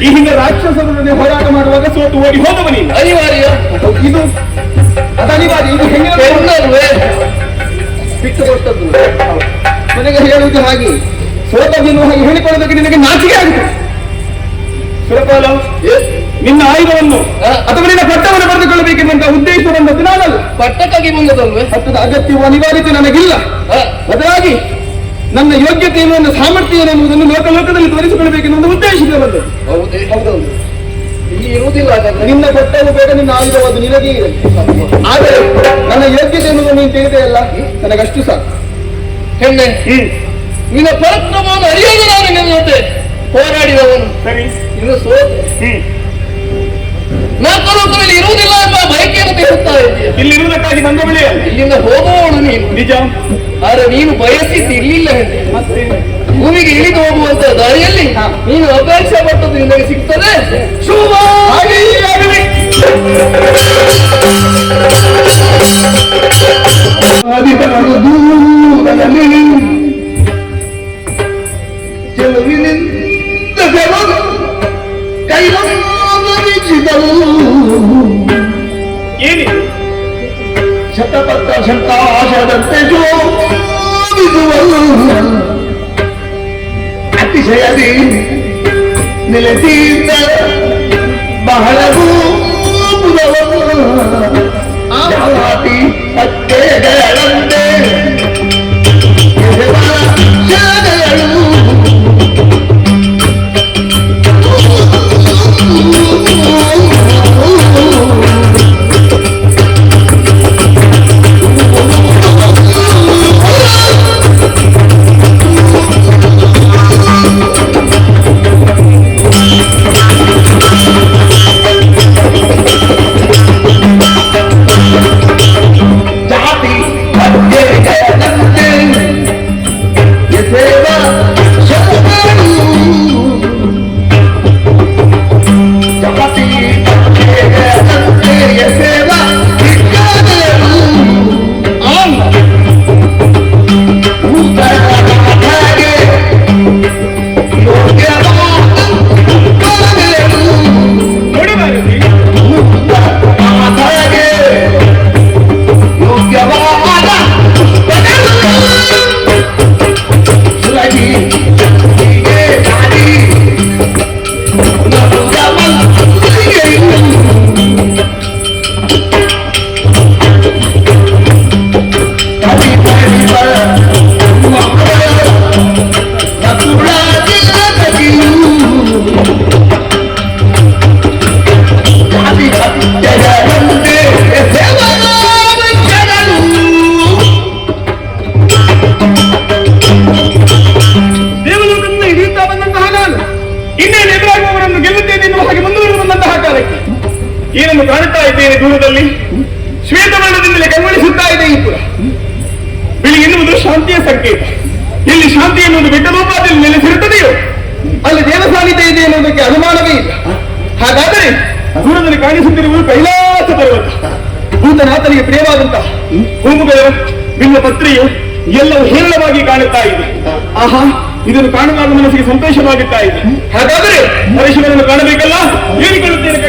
ಈ ಹಿಂದೆ ರಾಕ್ಷಸರೊಡನೆ ಹೋರಾಟ ಮಾಡುವಾಗ ಸೋತು ಓಡಿ ಹೋದವ ನೀನು. ಅನಿವಾರ್ಯ. ಇದು ಅದು ಅನಿವಾರ್ಯ. ಇದು ಹೆಂಗೆ ಹೆಣ್ಣಲ್ವೇ ಬಿಟ್ಟು ಕೊಟ್ಟದ್ದು. ನನಗೆ ಹೇಳುವುದು ಹಾಗೆ ಸೋತವನ್ನು ಹಾಗೆ ಹೇಳಿಕೊಳ್ಳೋದಕ್ಕೆ ನಿನಗೆ ನಾಚಿಕೆ ಆಗುತ್ತೆ. ಸುರಪಾಲ, ನಿನ್ನ ಆಯುಧವನ್ನು ಅಥವಾ ನಿನ್ನ ಪಟ್ಟವನ್ನು ಬರೆದುಕೊಳ್ಳಬೇಕೆಂಬಂತ ಉದ್ದೇಶವನ್ನು ನಾನಲ್ಲ. ಪಟ್ಟಕ್ಕಾಗಿ ಬಂದದಲ್ವೇ? ಪಟ್ಟದ ಅಗತ್ಯವು ಅನಿವಾರ್ಯತೆ ನನಗಿಲ್ಲ. ಬದಲಾಗಿ ನನ್ನ ಯೋಗ್ಯತೆಯನ್ನು ನನ್ನ ಸಾಮರ್ಥ್ಯ ಎನ್ನುವುದನ್ನು ಲೋಕದಲ್ಲಿ ತೋರಿಸಿಕೊಳ್ಳಬೇಕೆನ್ನುವ ಉದ್ದೇಶದಿಂದ ಬಂದದ್ದು. ಹೌದೇ? ಹೌದೌದು. ಇಲ್ಲಿ ಇರುವುದಿಲ್ಲ ಹಾಗಾದ್ರೆ. ನಿನ್ನ ಪಟ್ಟವು ಬೇಡ, ನಿನ್ನ ಆಯುಧವಾದ ನಿನಗೇ ಇದೆ. ಆದರೆ ನನ್ನ ಯೋಗ್ಯತೆ ಎನ್ನುವುದನ್ನು ನೀನು ತಿಳಿದೆಯಲ್ಲ, ನನಗಷ್ಟು ಸಾಕು. ಹೆಣ್ಣೆ, ನಿನ್ನ ಪರಾಕ್ರಮವನ್ನು ಅರಿಯೋದು ನಾನು ನಿನ್ನ ಜೊತೆ ಹೋರಾಡಿದವನು. ಸರಿ, ಇನ್ನು ಸೋತೆ ನಾಲ್ಕು ಲೋಕದಲ್ಲಿ ಇರುವುದಿಲ್ಲ ಎಂಬ ಬಯಕೆಯನ್ನು ತೆಗೆದುತ್ತಾ ಇದೆಯಾ? ಇಲ್ಲಿರುವುದಕ್ಕಾಗಿ ಬಂದ ಬೆಳೆ ಇಲ್ಲಿಂದ ಹೋಗುವವಳು ನೀನು ನಿಜ. ಆದ್ರೆ ನೀನು ಬಯಸಿದ್ದು ಇರ್ಲಿಲ್ಲ ಹೆಣ್ಣೆ. ಮತ್ತೆ ಭೂಮಿಗೆ ಇಳಿದು ಹೋಗುವಂತ ದಾರಿಯಲ್ಲಿ ನೀನು ಅಪೇಕ್ಷೆ ಪಟ್ಟದ್ದು ನಿನಗೆ ಸಿಗ್ತದೆ. ಶುಭ ಹಾಗೆಯೇ ಆಗಲಿ. ಚೆಲುವಿನಿಂದ ಬೆಳಗು ಕೈಗೊಂಡಿದಳು ಏನಿದು? ಶತಪಥ ಶತಾಶದಂತೆ ಜೋಡಿಸುವಳು ಅತಿಶಯದಿ ನೆಲೆಸಿದ್ದ ಬಹಳವೂ ಜಾತಿ ಹತ್ಯೆಗಳಂತೆ ಶಾಲೆಗಳು ಏನನ್ನು ಕಾಣುತ್ತಾ ಇದ್ದೇನೆ ದೂರದಲ್ಲಿ? ಶ್ವೇತವರ್ಣದಿಂದಲೇ ಕಣ್ಮಣಿಸುತ್ತಾ ಇದೆ ಈ ಪುರ. ಬಿಳಿ ಎನ್ನುವುದು ಶಾಂತಿಯ ಸಂಕೇತ. ಇಲ್ಲಿ ಶಾಂತಿ ಎನ್ನುವುದು ಬೆಟ್ಟಲೋಪಾದಲ್ಲಿ ನೆಲೆಸಿರುತ್ತದೆಯೋ ಅಲ್ಲಿ ದೇವ ಸಾನ್ನಿಧ್ಯ ಇದೆ ಎನ್ನುವುದಕ್ಕೆ ಅನುಮಾನವೇ ಇಲ್ಲ. ಹಾಗಾದರೆ ದೂರದಲ್ಲಿ ಕಾಣಿಸುತ್ತಿರುವುದು ಕೈಲಾಸ ಪರ್ವತ. ಭೂತನಾಥನಿಗೆ ಪ್ರಿಯವಾದಂತಹ ಹೂಮುಗಳ ಬಿಲ್ಲ ಪತ್ರೆಯು ಎಲ್ಲವೂ ಹೇರಳವಾಗಿ ಕಾಣುತ್ತಾ ಇದೆ. ಆಹಾ, ಇದನ್ನು ಕಾಣುವಾಗ ಮನಸ್ಸಿಗೆ ಸಂತೋಷವಾಗುತ್ತಾ ಇದೆ. ಹಾಗಾದರೆ ಪರಶುರನನ್ನು ಕಾಣಬೇಕಲ್ಲ, ಹೇಳಿಕೊಳ್ಳುತ್ತೇನೆ.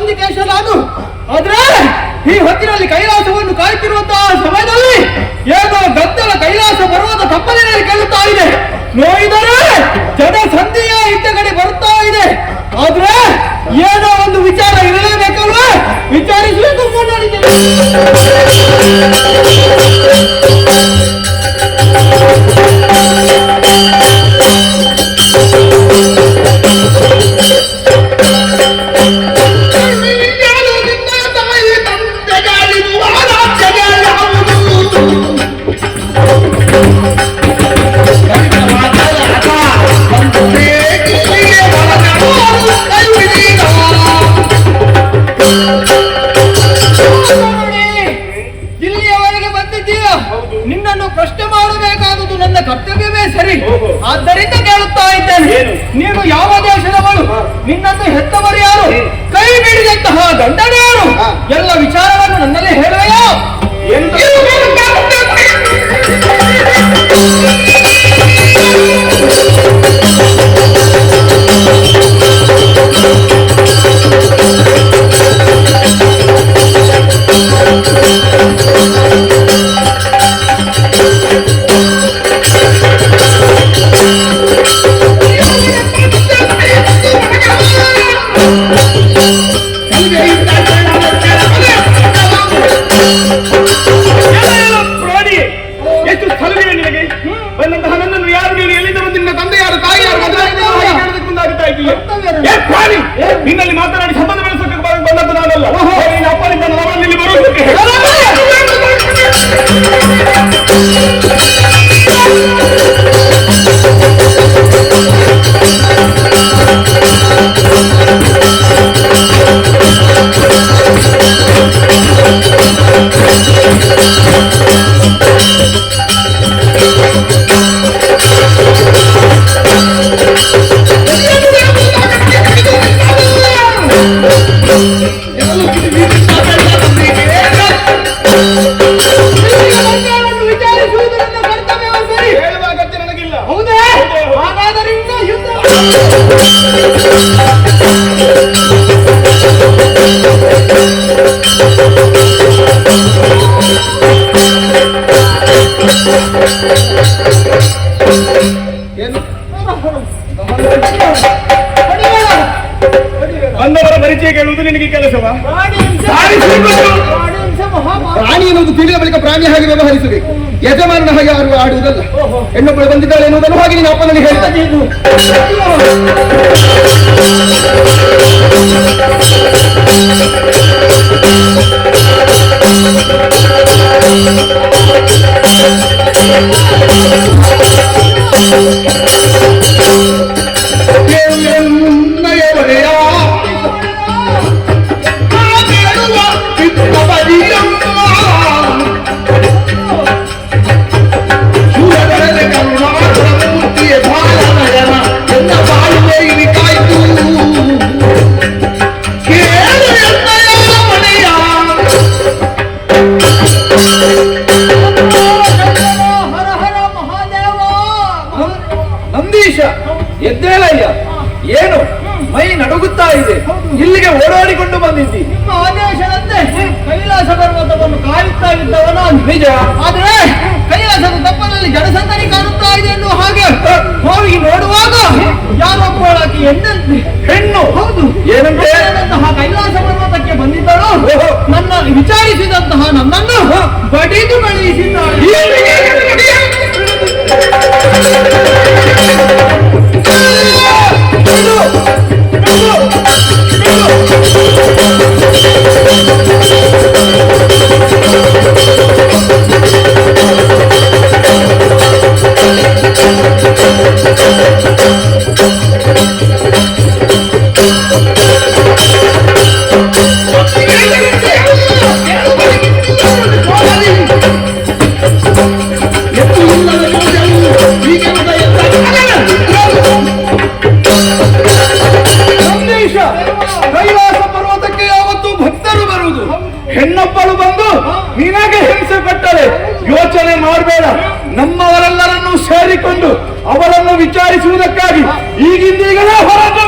ನಂದಿಕೇಶ ನಾನು. ಆದ್ರೆ ಈ ಹೊತ್ತಿನಲ್ಲಿ ಕೈಲಾಸವನ್ನು ಕಾಯ್ತಿರುವಂತಹ ಸಮಯದಲ್ಲಿ ಏನೋ ಗದ್ದಲ ಕೈಲಾಸ ಪರ್ವತ ತಪ್ಪಲಿನಲ್ಲಿ ಕೇಳುತ್ತಾ ಇದೆ. ನೋಡಿದರೆ ಜನ ಸಂಧಿಯ ಹಿಂದೆ ಕಡೆ ಬರುತ್ತಾ ಇದೆ. ಆದ್ರೆ ಏನೋ ಒಂದು ವಿಚಾರ ಇರಲೇಬೇಕಲ್ವಾ? ವಿಚಾರಿಸಬೇಕು ಮಾಡಿದ್ದೇನೆ. ನಿನ್ನನ್ನು ಪ್ರಶ್ನೆ ಮಾಡಬೇಕಾದುದು ನನ್ನ ಕರ್ತವ್ಯವೇ ಸರಿ. ಆದ್ದರಿಂದ ಕೇಳುತ್ತಾ ಇದ್ದೇನೆ, ನೀನು ಯಾವ ದೇಶದವಳು? ನಿನ್ನನ್ನು ಹೆತ್ತವರು ಯಾರು? ಕೈ ಬಿಡಿದಂತಹ ಗಂಡನ ಯಾರು? ಎಲ್ಲ ವಿಚಾರವನ್ನು ನನ್ನಲ್ಲಿ ಹೇಳುವೆಯೋ? ನಿನ್ನಲ್ಲಿ ಮಾತನಾಡಿ ಸಂಬಂಧ ಬೆಳೆಸೋಕೆ ಬಂದದ್ದು ನಾನಲ್ಲ. ನಿನ್ನ ಅಪ್ಪನಿಂದ ನಮ್ಮಲ್ಲಿ ಬರುವುದಕ್ಕೆ ಬಂದವರ ಪರಿಚಯ ಕೇಳುವುದು ನಿನಗೆ ಕೆಲಸವಾ? ಪ್ರಾಣಿ ಎನ್ನುವುದು ತಿಳಿದ ಬಳಿಕ ಪ್ರಾಣಿ ಹಾಗೆ ವ್ಯವಹರಿಸಬೇಕು, ಯಜಮಾನನ ಹಾಗೆ ಆಡುವುದಲ್ಲ. ಹೆಣ್ಣೊಬ್ಬಳು ಬಂದಿದ್ದಾಳೆ ಎನ್ನುವುದನ್ನು ಹಾಗೆ ನಿನ್ನ ಅಪ್ಪನಲ್ಲಿ ಹೇಳಿದ. ನಂದೀಶ ಎದ್ದೇಳಯ್ಯ, ಏನು ಮೈ ನಡುಗುತ್ತಾ ಇದೆ? ಇಲ್ಲಿಗೆ ಓಡಾಡಿಕೊಂಡು ಬಂದಿದ್ದಿ? ನಿಮ್ಮ ಆದೇಶದಂತೆ ಕೈಲಾಸ ಪರ್ವತವನ್ನು ಕಾಯುತ್ತಾ ಇದ್ದವ ನಾನು. ನಿಜ. ಆದ್ರೆ ಕೈಲಾಸದ ತಪ್ಪದಲ್ಲಿ ಜನಸಂದಣಿ ಕಾಣುತ್ತಾ ಇದೆ ಎನ್ನುವ ಹಾಗೆ ಹೋಗಿ ನೋಡುವಾಗ ಯಾರೊಬ್ಬಳಾಕಿ ಎಂದಂತೆ ಹೆಣ್ಣು. ಹೌದು, ಏನಂತೆ? ಕೈಲಾಸ ಪರ್ವತಕ್ಕೆ ಬಂದಿದ್ದಳು. ನನ್ನ ವಿಚಾರಿಸಿದಂತಹ ನನ್ನನ್ನು ಬಡಿದು ಕಳುಹಿಸಿದ್ದಾಳೆ. ಕೈಲಾಸ ಪರ್ವತಕ್ಕೆ ಯಾವತ್ತೂ ಭಕ್ತರು ಬರುವುದು. ಹೆಣ್ಣೊಬ್ಬಳು ಬಂದು ನಿನಗೆ ಹಿಂಸೆ ಕೊಟ್ಟರೆ ಯೋಚನೆ ಮಾಡಬೇಡ. ನಮ್ಮವರೆಲ್ಲರನ್ನು ಸೇರಿಕೊಂಡು ಅವಳನ್ನು ವಿಚಾರಿಸುವುದಕ್ಕಾಗಿ ಈಗಿಂದೀಗಲೇ ಹೊರಟು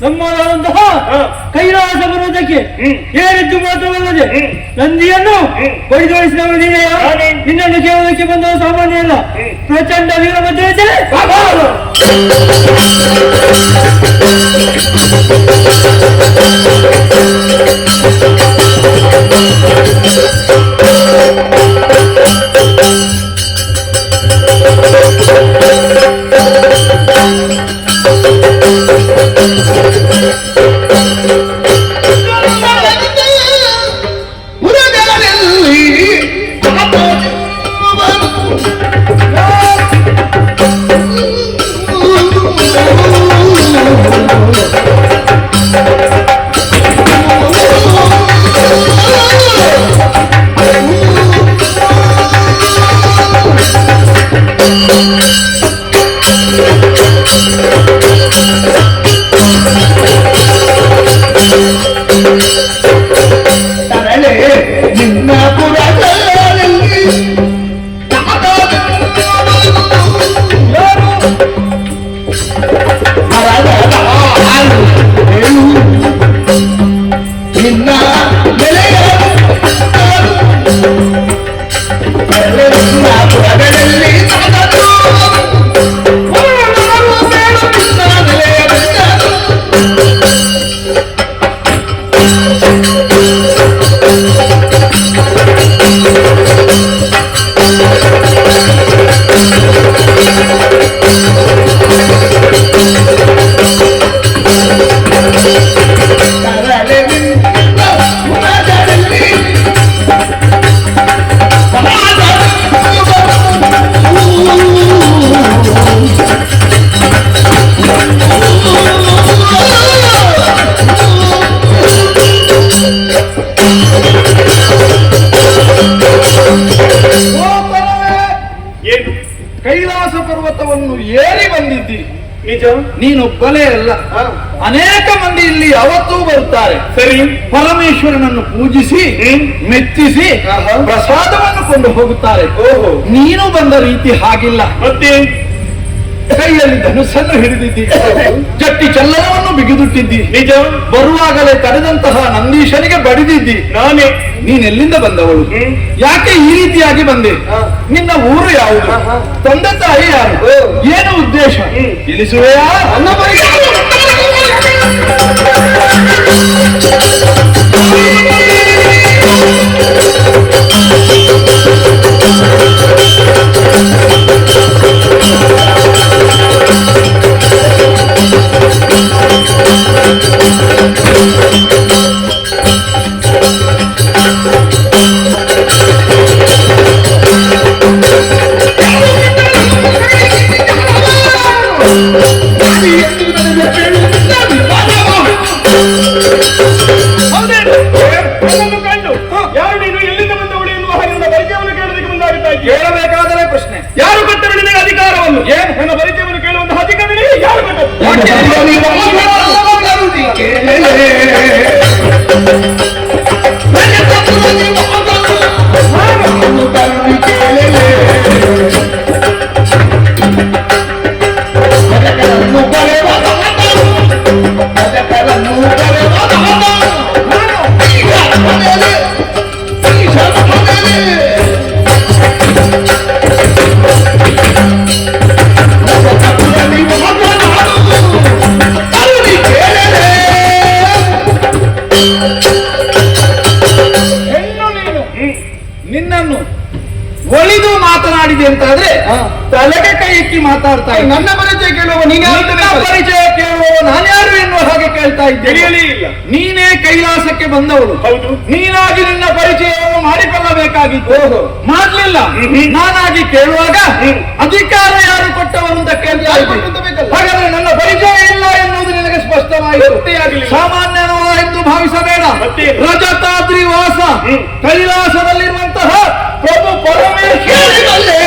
ನಮ್ಮದಾದಂತಹ ಕೈಲಾಸ ಪರ್ವತಕ್ಕೆ ಏರಿದ್ದು ಮಾತ್ರವಲ್ಲದೆ ನಂದಿಯನ್ನು ಬಡಿದೊಳಿಸಿದವರು ನೀನೆಯ ನಿನ್ನನ್ನು ಕೇಳೋದಕ್ಕೆ ಬಂದವ ಸಾಮಾನ್ಯ ಅಲ್ಲ, ಪ್ರಚಂಡ ವೀರಭದ್ರ ಇದ್ದರೆ ಕೈಲಾಸ ಪರ್ವತವನ್ನು ಏರಿ ಬಂದಿದ್ದಿ. ನಿಜ, ನೀನೊಬ್ಬನೇ ಅಲ್ಲ, ಅನೇಕ ಮಂದಿ ಇಲ್ಲಿ ಅವತ್ತೂ ಬರುತ್ತಾರೆ. ಸರಿ, ಪರಮೇಶ್ವರನನ್ನು ಪೂಜಿಸಿ ಮೆಚ್ಚಿಸಿ ಪ್ರಸಾದವನ್ನು ಕೊಂಡು ಹೋಗುತ್ತಾರೆ. ಓಹೋ, ನೀನು ಬಂದ ರೀತಿ ಹಾಗಿಲ್ಲ. ಮತ್ತೆ ಕೈಯಲ್ಲಿ ಧನುಸ್ಸನ್ನು ಹಿಡಿದಿದ್ದಿ, ಜಟ್ಟಿ ಚಲ್ಲನವನ್ನು ಬಿಗಿದುಟ್ಟಿದ್ದಿ. ನಿಜ, ಬರುವಾಗಲೇ ತಡೆದಂತಹ ನಂದೀಶನಿಗೆ ಬಡಿದಿದ್ದಿ. ನಾನೇ. ನೀನೆಲ್ಲಿಂದ ಬಂದವಳು? ಯಾಕೆ ಈ ರೀತಿಯಾಗಿ ಬಂದೆ? ನಿನ್ನ ಊರು ಯಾವುದು? ತಂದೆ ತಾಯಿ ಯಾರು? ಏನು ಉದ್ದೇಶ? ತಿಳಿಸುವೆಯಾ? ನನ್ನ ಬಳಿಗೆ ಕೇಳಬೇಕಾದರೆ ಪ್ರಶ್ನೆ, ಯಾರು ಕೊಟ್ಟರು ನಿನಗೆ ಅಧಿಕಾರವನ್ನು? ಏನು ನನ್ನ ಪರಿಚಯವನ್ನು ಕೇಳುವಂತಹ ಅಧಿಕಾರ ನಿನಗೆ ಯಾರು ಕೊಟ್ಟರು? ತಲೆಗೆ ಕೈ ಇಕ್ಕಿ ಮಾತಾಡ್ತಾ ಇದ್ದೆ. ನನ್ನ ಪರಿಚಯ ಕೇಳುವ ನೀನೇ ನಿನ್ನ ಪರಿಚಯ ಕೇಳುವ ನಾನ್ಯಾರು ಎನ್ನುವ ಹಾಗೆ ಕೇಳ್ತಾ ಇದ್ದೆ. ತಿಳಿಯಲೇ ಇಲ್ಲ. ನೀನೇ ಕೈಲಾಸಕ್ಕೆ ಬಂದವಳು. ಹೌದು. ನೀನಾಗಿ ನಿನ್ನ ಪರಿಚಯವನ್ನು ಮಾಡಿಕೊಳ್ಳಬೇಕಾಗಿತ್ತು. ಮಾಡ್ಲಿಲ್ಲ. ನಾನಾಗಿ ಕೇಳುವಾಗ ಅಧಿಕಾರ ಯಾರು ಕೊಟ್ಟವರು ಅಂತ ಕೇಳ್ತಾ ಇದ್ದೆ. ಹಾಗಾದ್ರೆ ನನ್ನ ಪರಿಚಯ ಇಲ್ಲ ಎನ್ನುವುದು ನಿನಗೆ ಸ್ಪಷ್ಟವಾಯಿತು. ಸಾಮಾನ್ಯನೋ ಎಂದು ಭಾವಿಸಬೇಡ. ರಜತಾದ್ರಿ ವಾಸ ಕೈಲಾಸದಲ್ಲಿರುವಂತಹ ಪ್ರಭು ಪರಮೇಶ್ವರನಲ್ಲೇ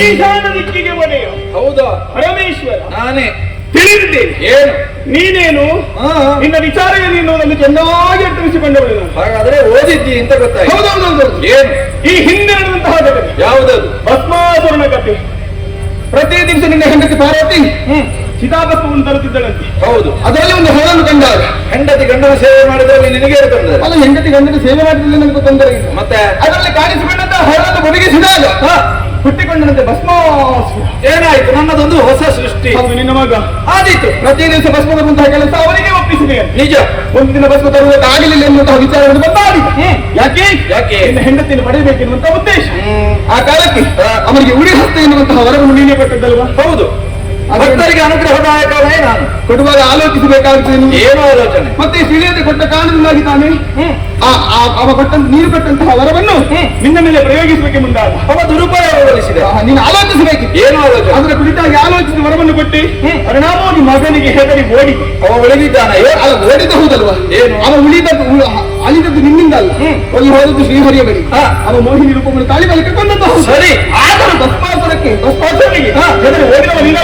ಈಶಾನ ದಿಕ್ಕಿಗೆ ಒಡೆಯ. ಹೌದಾ? ಪರಮೇಶ್ವರ ನಾನೇ. ತಿಳಿದಿದ್ದೇನೆ. ಏನು? ನೀನೇನು ನಿನ್ನ ವಿಚಾರವೇನು ಎನ್ನುವುದನ್ನು ಚೆನ್ನಾಗಿ ಅರ್ಥವಿಸಿಕೊಂಡವಳು ನಾನು. ಹಾಗಾದ್ರೆ ಓದಿದ್ದಿ ಅಂತ ಗೊತ್ತಾಯ್ತು. ಹೌದೌದೌದು. ಏನು? ಈ ಹಿಂದೆ ನಡೆದಂತಹ ಘಟನೆ ಯಾವುದದು? ಭಸ್ಮಾಸುರನ ಕಥೆ. ಪ್ರತಿ ದಿವಸ ನಿನ್ನ ಹೆಂಡತಿ ಪಾರ್ವತಿ ಚಿತಾಭಸ್ಮವನ್ನು ತರುತ್ತಿದ್ದಳಂತೆ. ಹೌದು. ಅದರಲ್ಲಿ ಒಂದು ಹೊಳನ್ನು ಕಂಡಾಗ ಹೆಂಡತಿ ಗಂಡನ ಸೇವೆ ಮಾಡಿದವರಿಗೆ ನಿನಗೆ ತೊಂದರೆ. ಅದು ಹೆಂಡತಿ ಗಂಡನ ಸೇವೆ ಮಾಡಿದ್ರೆ ನನಗೆ ತೊಂದರೆ ಇಲ್ಲ. ಮತ್ತೆ ಅದರಲ್ಲಿ ಕಾಣಿಸಿಕೊಂಡಂತಹ ಹೊಳನ್ನು ಬದುಕಿಸಿದಾಗ ಹುಟ್ಟಿಕೊಂಡಂತೆ ಭಸ್ಮಾಸುರ. ಏನಾಯ್ತು? ನನ್ನದೊಂದು ಹೊಸ ಸೃಷ್ಟಿ. ಹೌದು, ನಿನ್ನ ಮಗ ಆದೀತು. ಪ್ರತಿ ದಿವಸ ಭಸ್ಮ ತರುವಂತಹ ಕೆಲಸ ಅವರಿಗೆ ಒಪ್ಪಿಸಿದೆ. ನಿಜ. ಒಂದು ದಿನ ಭಸ್ಮ ತರುವುದಕ್ಕೆ ಆಗಲಿಲ್ಲ ಎನ್ನುವಂತಹ ವಿಚಾರವನ್ನು ಬಂದಾಡಿ. ಯಾಕೆ? ಯಾಕೆ? ನಿನ್ನ ಹೆಂಡತಿಯನ್ನು ಪಡೆಯಬೇಕೆನ್ನುವಂತಹ ಉದ್ದೇಶ. ಆ ಕಾಲಕ್ಕೆ ಅವರಿಗೆ ಉಳಿ ಹಸ್ತ ಎನ್ನುವಂತಹ ವರವನ್ನು ನೀನೇ ಕೊಟ್ಟದ್ದಲ್ವಾ? ಹೌದು. ಭಕ್ತರಿಗೆ ಅನುಗ್ರಹದಾಯಕವೇ ನಾನು. ಕೊಡುವಾಗ ಆಲೋಚಿಸಬೇಕಾಗುತ್ತದೆ. ಏನು ಆಲೋಚನೆ? ಮತ್ತೆ ತಿಳಿಯದೆ ಕೊಟ್ಟ ಕಾರಣದಿಂದಾಗಿ ತಾನೇ ಅವ ನೀನು ಕೊಟ್ಟಂತಹ ವರವನ್ನು ನಿನ್ನ ಮೇಲೆ ಪ್ರಯೋಗಿಸಬೇಕೆ ಮುಂದಾದ. ಅವ ದುರುಪಯೋಗಗೊಳಿಸಿದೆ. ನೀನು ಆಲೋಚಿಸಬೇಕಿತ್ತು. ಏನು ಆಲೋಚನೆ? ಅದರ ಕುರಿತಾಗಿ ಆಲೋಚಿಸಿ ವರವನ್ನು ಕೊಟ್ಟು ಪರಿಣಾಮವು ನಿಮ್ಮ ಮಗನಿಗೆ ಹೆದರಿ ಓಡಿ. ಅವ ಉಳಿದಿದ್ದಾನ? ಅಲ್ಲ, ಓಡಿದ ಹೌದಲ್ವಾ? ಏನು? ಅವ ಅಳಿದದ್ದು ನಿನ್ನಿಂದ ಅಲ್ಲ. ಅಲ್ಲಿ ಹೋದದ್ದು ಶ್ರೀಹರಿಯ ಬಳಿ. ಅವ ಮೋಹಿನಿ ರೂಪವನ್ನು ತಾಳಿ ಬಳಿಕ ಕೊಂದದ್ದು. ಸರಿ. ಆದರೂ ಭಸ್ಮಾಸುರನಿಗೆ ಹೆದರಿ ಓಡಿದವ ನೀನು.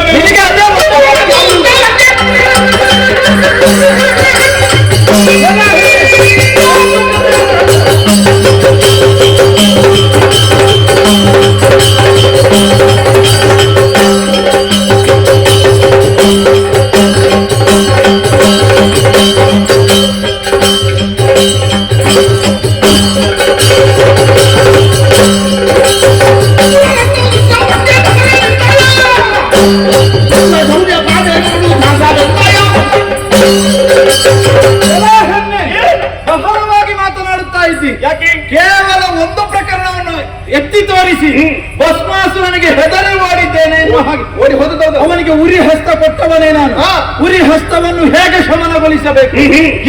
ಎತ್ತಿ ತೋರಿಸಿ ಭಸ್ಮಾಸುರನಿಗೆ ಹೆದರಿ ಓಡಿದ್ದೇನೆ ಎನ್ನುವ ಹಾಗೆ ಓಡಿ ಹೋದದ್ದು ಅವನಿಗೆ ಉರಿ ಹಸ್ತ ಕೊಟ್ಟವನೇ ನಾನು. ಉರಿ ಹಸ್ತವನ್ನು ಹೇಗೆ ಶಮನಗೊಳಿಸಬೇಕು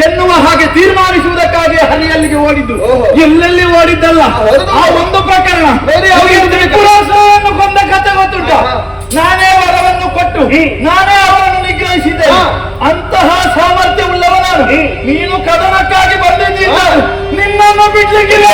ಎನ್ನುವ ಹಾಗೆ ತೀರ್ಮಾನಿಸುವುದಕ್ಕಾಗಿ ಹರಿಯಲ್ಲಿಗೆ ಓಡಿದ್ದು. ಎಲ್ಲೆಲ್ಲಿ ಓಡಿದ್ದಲ್ಲ, ಆ ಒಂದು ಪ್ರಕರಣ. ತ್ರಿಪುರಾಸುರನನ್ನು ಕೊಂದ ಕಥೆ ಗೊತ್ತುಂಟ. ನಾನೇ ವರವನ್ನು ಕೊಟ್ಟು ನಾನೇ ಅವರನ್ನು ನಿಗ್ರಹಿಸಿದ್ದೆ. ಅಂತಹ ಸಾಮರ್ಥ್ಯವುಳ್ಳವ ನಾನು. ನೀನು ಕದನಕ್ಕಾಗಿ ಬಂದಿದ್ದೀಯ, ನಿನ್ನನ್ನು ಬಿಡ್ಲಿಕ್ಕಿಲ್ಲ.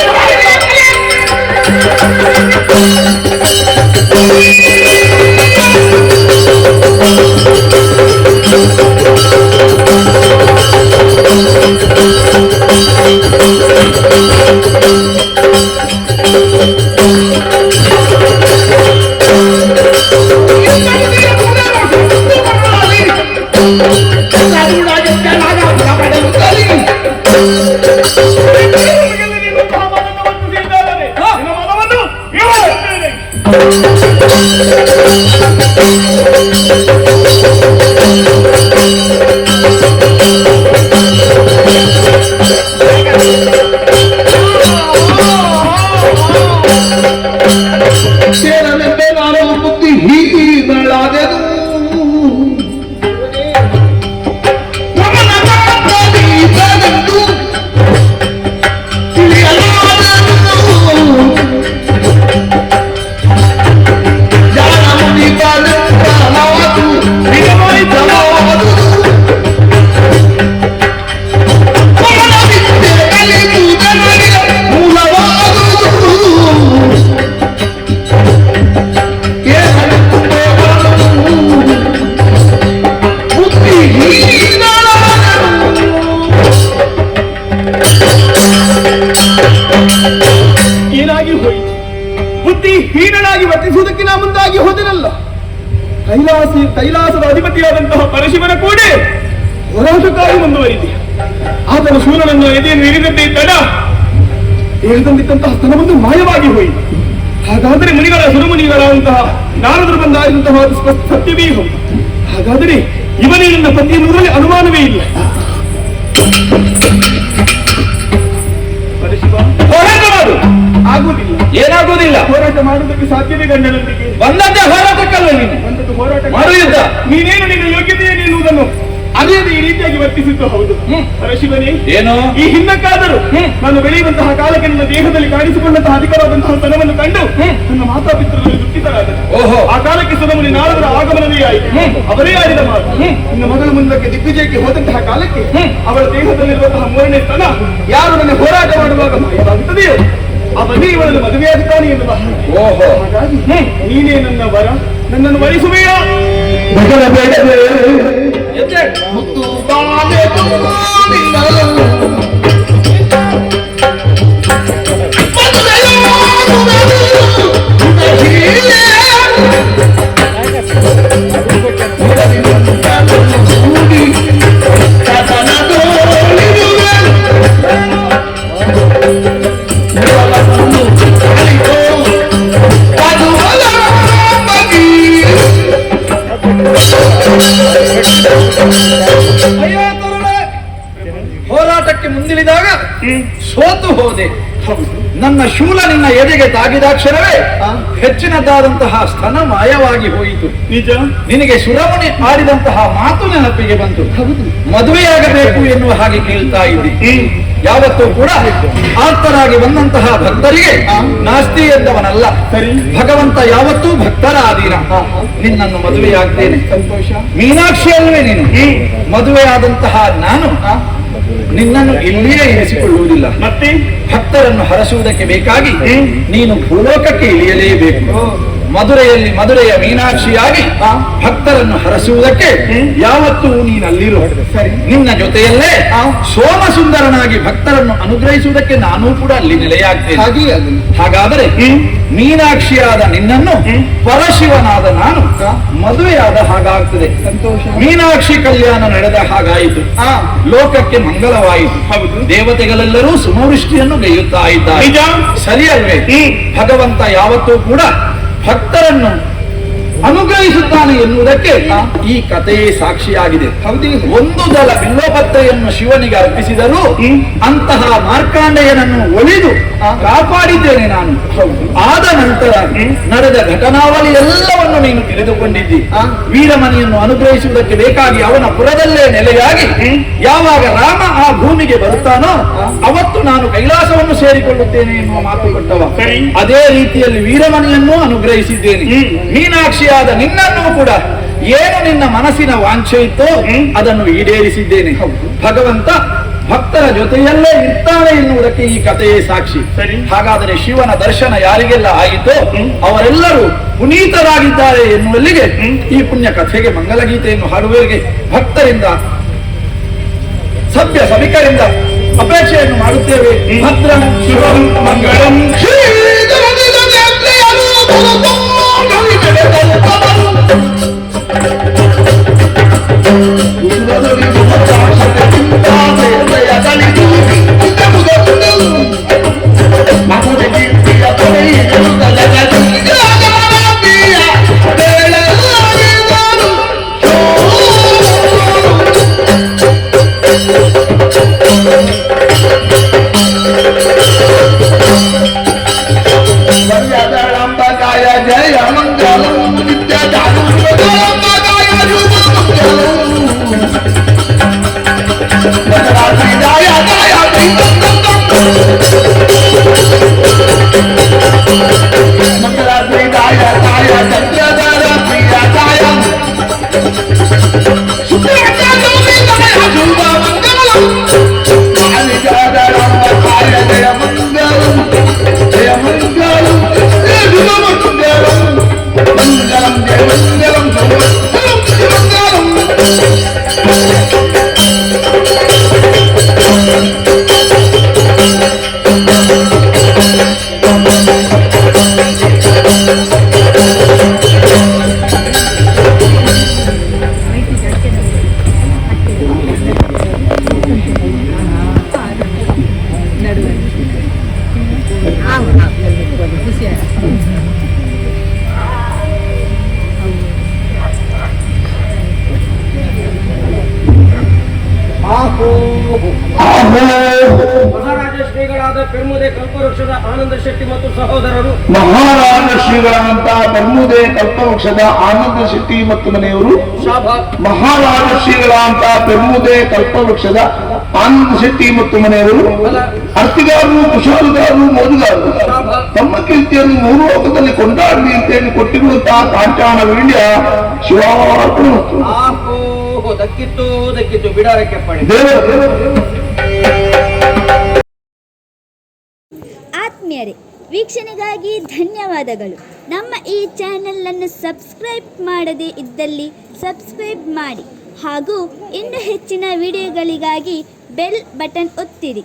ಹೀನನಾಗಿ ವರ್ತಿಸುವುದಕ್ಕೆ ನಾ ಮುಂದಾಗಿ ಹೋದನಲ್ಲ. ಕೈಲಾಸದ ಅಧಿಪತಿಯಾದಂತಹ ಪರಶಿವನ ಕೂಡೆ ಹೋರಾಟಕ್ಕಾಗಿ ಮುಂದುವರಿದೆ. ಆತನ ಶೂರನನ್ನು ಎದೆಯನ್ನು ಹಿಡಿದಂತೆ ತಡ ಹೇಳಿದಂತಹ ಸ್ತನವನ್ನು ಮಾಯವಾಗಿ ಹೋಯಿತು. ಹಾಗಾದರೆ ಮುನಿಗಳ ಸುರಮುನಿಗಳಂತಹ ನಾರದರು ಬಂದಾಗಿರುವಂತಹ ಸತ್ಯವೇ ಹೌದು. ಹಾಗಾದರೆ ಇವನೇ ನನ್ನ ಪತಿ ಎನ್ನುವುದರಲ್ಲಿ ಅನುಮಾನವೇ ಇಲ್ಲ. ಪರಶಿವ ಹೋರಾಟ ಮಾಡು. ಆಗುವುದಿಲ್ಲ. ಏನಾಗುವುದಿಲ್ಲ. ಹೋರಾಟ ಮಾಡುವುದಕ್ಕೆ ಸಾಧ್ಯವೇ ಗಂಡನೊಂದಿಗೆ? ಬಂದದ್ದೇ ಹೋರಾಟಕ್ಕಲ್ಲ ನೀನು. ಬಂದದ್ದು ಹೋರಾಟ ಮಾಡುವುದಿಲ್ಲ. ನೀನೇನು ನಿನ್ನ ಯೋಗ್ಯತೆ ಎನ್ನುವುದನ್ನು ಅರಿಯದೆ ಈ ರೀತಿಯಾಗಿ ವರ್ತಿಸಿದ್ದು ಹೌದು. ಪರಶಿವನೇ, ಏನು ಈ ಹಿಂದಕ್ಕಾದರೂ ನಾನು ಬೆಳೆಯುವಂತಹ ಕಾಲಕ್ಕೆ ನನ್ನ ದೇಹದಲ್ಲಿ ಕಾಣಿಸಿಕೊಂಡಂತಹ ಅಧಿಕವಾದಂತಹ ಸ್ತನವನ್ನು ಕಂಡು ನನ್ನ ಮಾತಾಪಿತರಲ್ಲಿ ದುಃಖಿತರಾದರು. ಆ ಕಾಲಕ್ಕೆ ಸುರಮುನಿ ನಾರದರ ಆಗಮನವೇ ಆಯಿತು. ಅವರೇ ಆಡಿದ ಮಾತು, ನಿನ್ನ ಮಗಳ ಮುಂದಕ್ಕೆ ದಿಗ್ವಿಜಯಕ್ಕೆ ಹೋದಂತಹ ಕಾಲಕ್ಕೆ ಅವಳ ದೇಹದಲ್ಲಿರುವಂತಹ ಮೂರನೇ ಸ್ತನ ಯಾರು ನನ್ನ ಹೋರಾಟ ಮಾಡುವಾಗ ಮಾಯವಾಗುತ್ತದೆಯೋ ಅವನೇ ಇವಳನ್ನು ಮದುವೆಯಾಗುತ್ತಾನೆ ಎನ್ನುವ. ಹಾಗಾಗಿ ನೀನೇ ನನ್ನ ವರ, ನನ್ನನ್ನು ವರಿಸುವೆಯಾ? ಮುತ್ತು ಹೋರಾಟಕ್ಕೆ ಮುಂದಿಳಿದಾಗ ಸೋತು ಹೋದೆ. ನನ್ನ ಶೂಲ ನಿನ್ನ ಎದೆಗೆ ತಾಗಿದಾಕ್ಷರವೇ ಹೆಚ್ಚಿನದಾದಂತಹ ಸ್ತನ ಮಾಯವಾಗಿ ಹೋಯಿತು. ನಿಜ. ನಿನಗೆ ಸುರಮುನಿ ಆಡಿದಂತಹ ಮಾತು ನೆನಪಿಗೆ ಬಂತು. ಮದುವೆಯಾಗಬೇಕು ಎನ್ನುವ ಹಾಗೆ ಕೇಳ್ತಾ ಇದ್ದಿ. ಯಾವತ್ತೂ ಕೂಡ ಆರ್ತರಾಗಿ ಬಂದಂತಹ ಭಕ್ತರಿಗೆ ನಾಸ್ತಿ ಎಂದವನಲ್ಲ. ಭಗವಂತ ಯಾವತ್ತೂ ಭಕ್ತರ ಆದೀನ. ನಿನ್ನನ್ನು ಮದುವೆಯಾಗ್ತೇನೆ. ಸಂತೋಷ. ಮೀನಾಕ್ಷಿ ಅಲ್ವೇ ನೀನು? ಮದುವೆಯಾದಂತಹ ನಾನು ನಿನ್ನನ್ನು ಇಲ್ಲಿಯೇ ಇರಿಸಿಕೊಳ್ಳುವುದಿಲ್ಲ. ಮತ್ತೆ ಭಕ್ತರನ್ನು ಹರಸುವುದಕ್ಕೆ ಬೇಕಾಗಿ ನೀನು ಭೂಲೋಕಕ್ಕೆ ಇಳಿಯಲೇಬೇಕು. ಮಧುರೆಯಲ್ಲಿ ಮಧುರೆಯ ಮೀನಾಕ್ಷಿಯಾಗಿ ಭಕ್ತರನ್ನು ಹರಸುವುದಕ್ಕೆ ಯಾವತ್ತೂ ನೀನಲ್ಲಿರು. ನಿನ್ನ ಜೊತೆಯಲ್ಲೇ ಸೋಮಸುಂದರನಾಗಿ ಭಕ್ತರನ್ನು ಅನುಗ್ರಹಿಸುವುದಕ್ಕೆ ನಾನೂ ಕೂಡ ಅಲ್ಲಿ ನೆಲೆಯಾಗ್ತೇನೆ. ಹಾಗಾದರೆ ಮೀನಾಕ್ಷಿಯಾದ ನಿನ್ನನ್ನು ಪರಶಿವನಾದ ನಾನು ಮದುವೆಯಾದ ಹಾಗಾಗ್ತದೆ. ಸಂತೋಷ. ಮೀನಾಕ್ಷಿ ಕಲ್ಯಾಣ ನಡೆದ ಹಾಗಾಯಿತು. ಲೋಕಕ್ಕೆ ಮಂಗಲವಾಯಿತು. ಹೌದು. ದೇವತೆಗಳೆಲ್ಲರೂ ಸುಮವೃಷ್ಟಿಯನ್ನು ಗೈಯುತ್ತಾ ಇದ್ದಾರೆ. ಸರಿ ಅಲ್ವೇ? ಭಗವಂತ ಯಾವತ್ತೂ ಕೂಡ ಭಕ್ತರನ್ನು ಅನುಗ್ರಹಿಸುತ್ತಾನೆ ಎನ್ನುವುದಕ್ಕೆ ಈ ಕಥೆಯೇ ಸಾಕ್ಷಿಯಾಗಿದೆ. ಒಂದು ದಲ ಬಿಲ್ಲೋಪತ್ರೆಯನ್ನು ಶಿವನಿಗೆ ಅರ್ಪಿಸಿದರೂ ಅಂತಹ ಮಾರ್ಕಾಂಡೇಯನನ್ನು ಒಲಿದು ಕಾಪಾಡಿದ್ದೇನೆ ನಾನು. ಆದ ನಂತರ ನಡೆದ ಘಟನಾವಳಿ ಎಲ್ಲವನ್ನು ನೀನು ತಿಳಿದುಕೊಂಡಿದ್ದಿ. ವೀರಮಣಿಯನ್ನು ಅನುಗ್ರಹಿಸುವುದಕ್ಕೆ ಬೇಕಾಗಿ ಅವನ ಪುರದಲ್ಲೇ ನೆಲೆಯಾಗಿ ಯಾವಾಗ ರಾಮ ಆ ಭೂಮಿಗೆ ಬರುತ್ತಾನೋ ಅವತ್ತು ನಾನು ಕೈಲಾಸವನ್ನು ಸೇರಿಕೊಳ್ಳುತ್ತೇನೆ ಎನ್ನುವ ಮಾತು ಕೊಟ್ಟವ. ಅದೇ ರೀತಿಯಲ್ಲಿ ವೀರಮಣಿಯನ್ನು ಅನುಗ್ರಹಿಸಿದ್ದೇನೆ. ಮೀನಾಕ್ಷಿಯಾದ ನಿನ್ನನ್ನೂ ಕೂಡ ಏನು ನಿನ್ನ ಮನಸ್ಸಿನ ವಾಂಛೆ ಇತ್ತೋ ಅದನ್ನು ಈಡೇರಿಸಿದ್ದೇನೆ. ಭಗವಂತ ಭಕ್ತರ ಜೊತೆಯಲ್ಲೇ ಇರ್ತಾನೆ ಎನ್ನುವುದಕ್ಕೆ ಈ ಕಥೆಯೇ ಸಾಕ್ಷಿ. ಹಾಗಾದರೆ ಶಿವನ ದರ್ಶನ ಯಾರಿಗೆಲ್ಲ ಆಯಿತೋ ಅವರೆಲ್ಲರೂ ಪುನೀತರಾಗಿದ್ದಾರೆ ಎನ್ನುವಲ್ಲಿಗೆ ಈ ಪುಣ್ಯ ಕಥೆಗೆ ಮಂಗಲಗೀತೆಯನ್ನು ಹಾಡುವವರಿಗೆ ಭಕ್ತರಿಂದ ಸಭ್ಯ ಸಭಿಕರಿಂದ ಅಪೇಕ್ಷೆಯನ್ನು ಮಾಡುತ್ತೇವೆ. ಭದ್ರಂ ಶಿವಂ ಮಂಗಳಂ ಜಯ ಮಂಗಲಂ ನಿತ್ಯ ಮಹಾರಾಜ ಶ್ರೀಗಳಾದ ಪೆರ್ಮುದೆ ಕಲ್ಪವೃಕ್ಷದ ಆನಂದ ಶೆಟ್ಟಿ ಮತ್ತು ಸಹೋದರರು, ಮಹಾರಾಜ ಶ್ರೀಗಳಂತ ಪೆರ್ಮುದೆ ಕಲ್ಪವೃಕ್ಷದ ಆನಂದ ಶೆಟ್ಟಿ ಮತ್ತು ಮನೆಯವರು, ಮಹಾರಾಜ ಶ್ರೀಗಳಂತ ಪೆರ್ಮುದೆ ಕಲ್ಪವೃಕ್ಷದ ಆನಂದ ಶೆಟ್ಟಿ ಮತ್ತು ಮನೆಯವರು, ಅರ್ತಿಗಾರರು, ಕುಶಾಲಗಾರರು, ಮೋದುಗಾರರು ತಮ್ಮ ಕೀರ್ತಿಯನ್ನು ಮೂರು ಲೋಕದಲ್ಲಿ ಕೊಂಡಾಡಲಿ ಅಂತ ಕೊಟ್ಟಿರುವಂತಹ ಕಾಂಚಾಣ ವೀಳ್ಯ ಶಿವಾರ್ಪಣ ದಕ್ಕಿತ್ತು ಬಿಡಾರಕ್ಕೆ ಪಡೆ. ಆತ್ಮೀಯರೇ, ವೀಕ್ಷಣೆಗಾಗಿ ಧನ್ಯವಾದಗಳು. ನಮ್ಮ ಈ ಚಾನೆಲ್ ಅನ್ನು ಸಬ್ಸ್ಕ್ರೈಬ್ ಮಾಡದೇ ಇದ್ದಲ್ಲಿ ಸಬ್ಸ್ಕ್ರೈಬ್ ಮಾಡಿ ಹಾಗೂ ಇನ್ನೂ ಹೆಚ್ಚಿನ ವಿಡಿಯೋಗಳಿಗಾಗಿ ಬೆಲ್ ಬಟನ್ ಒತ್ತಿರಿ.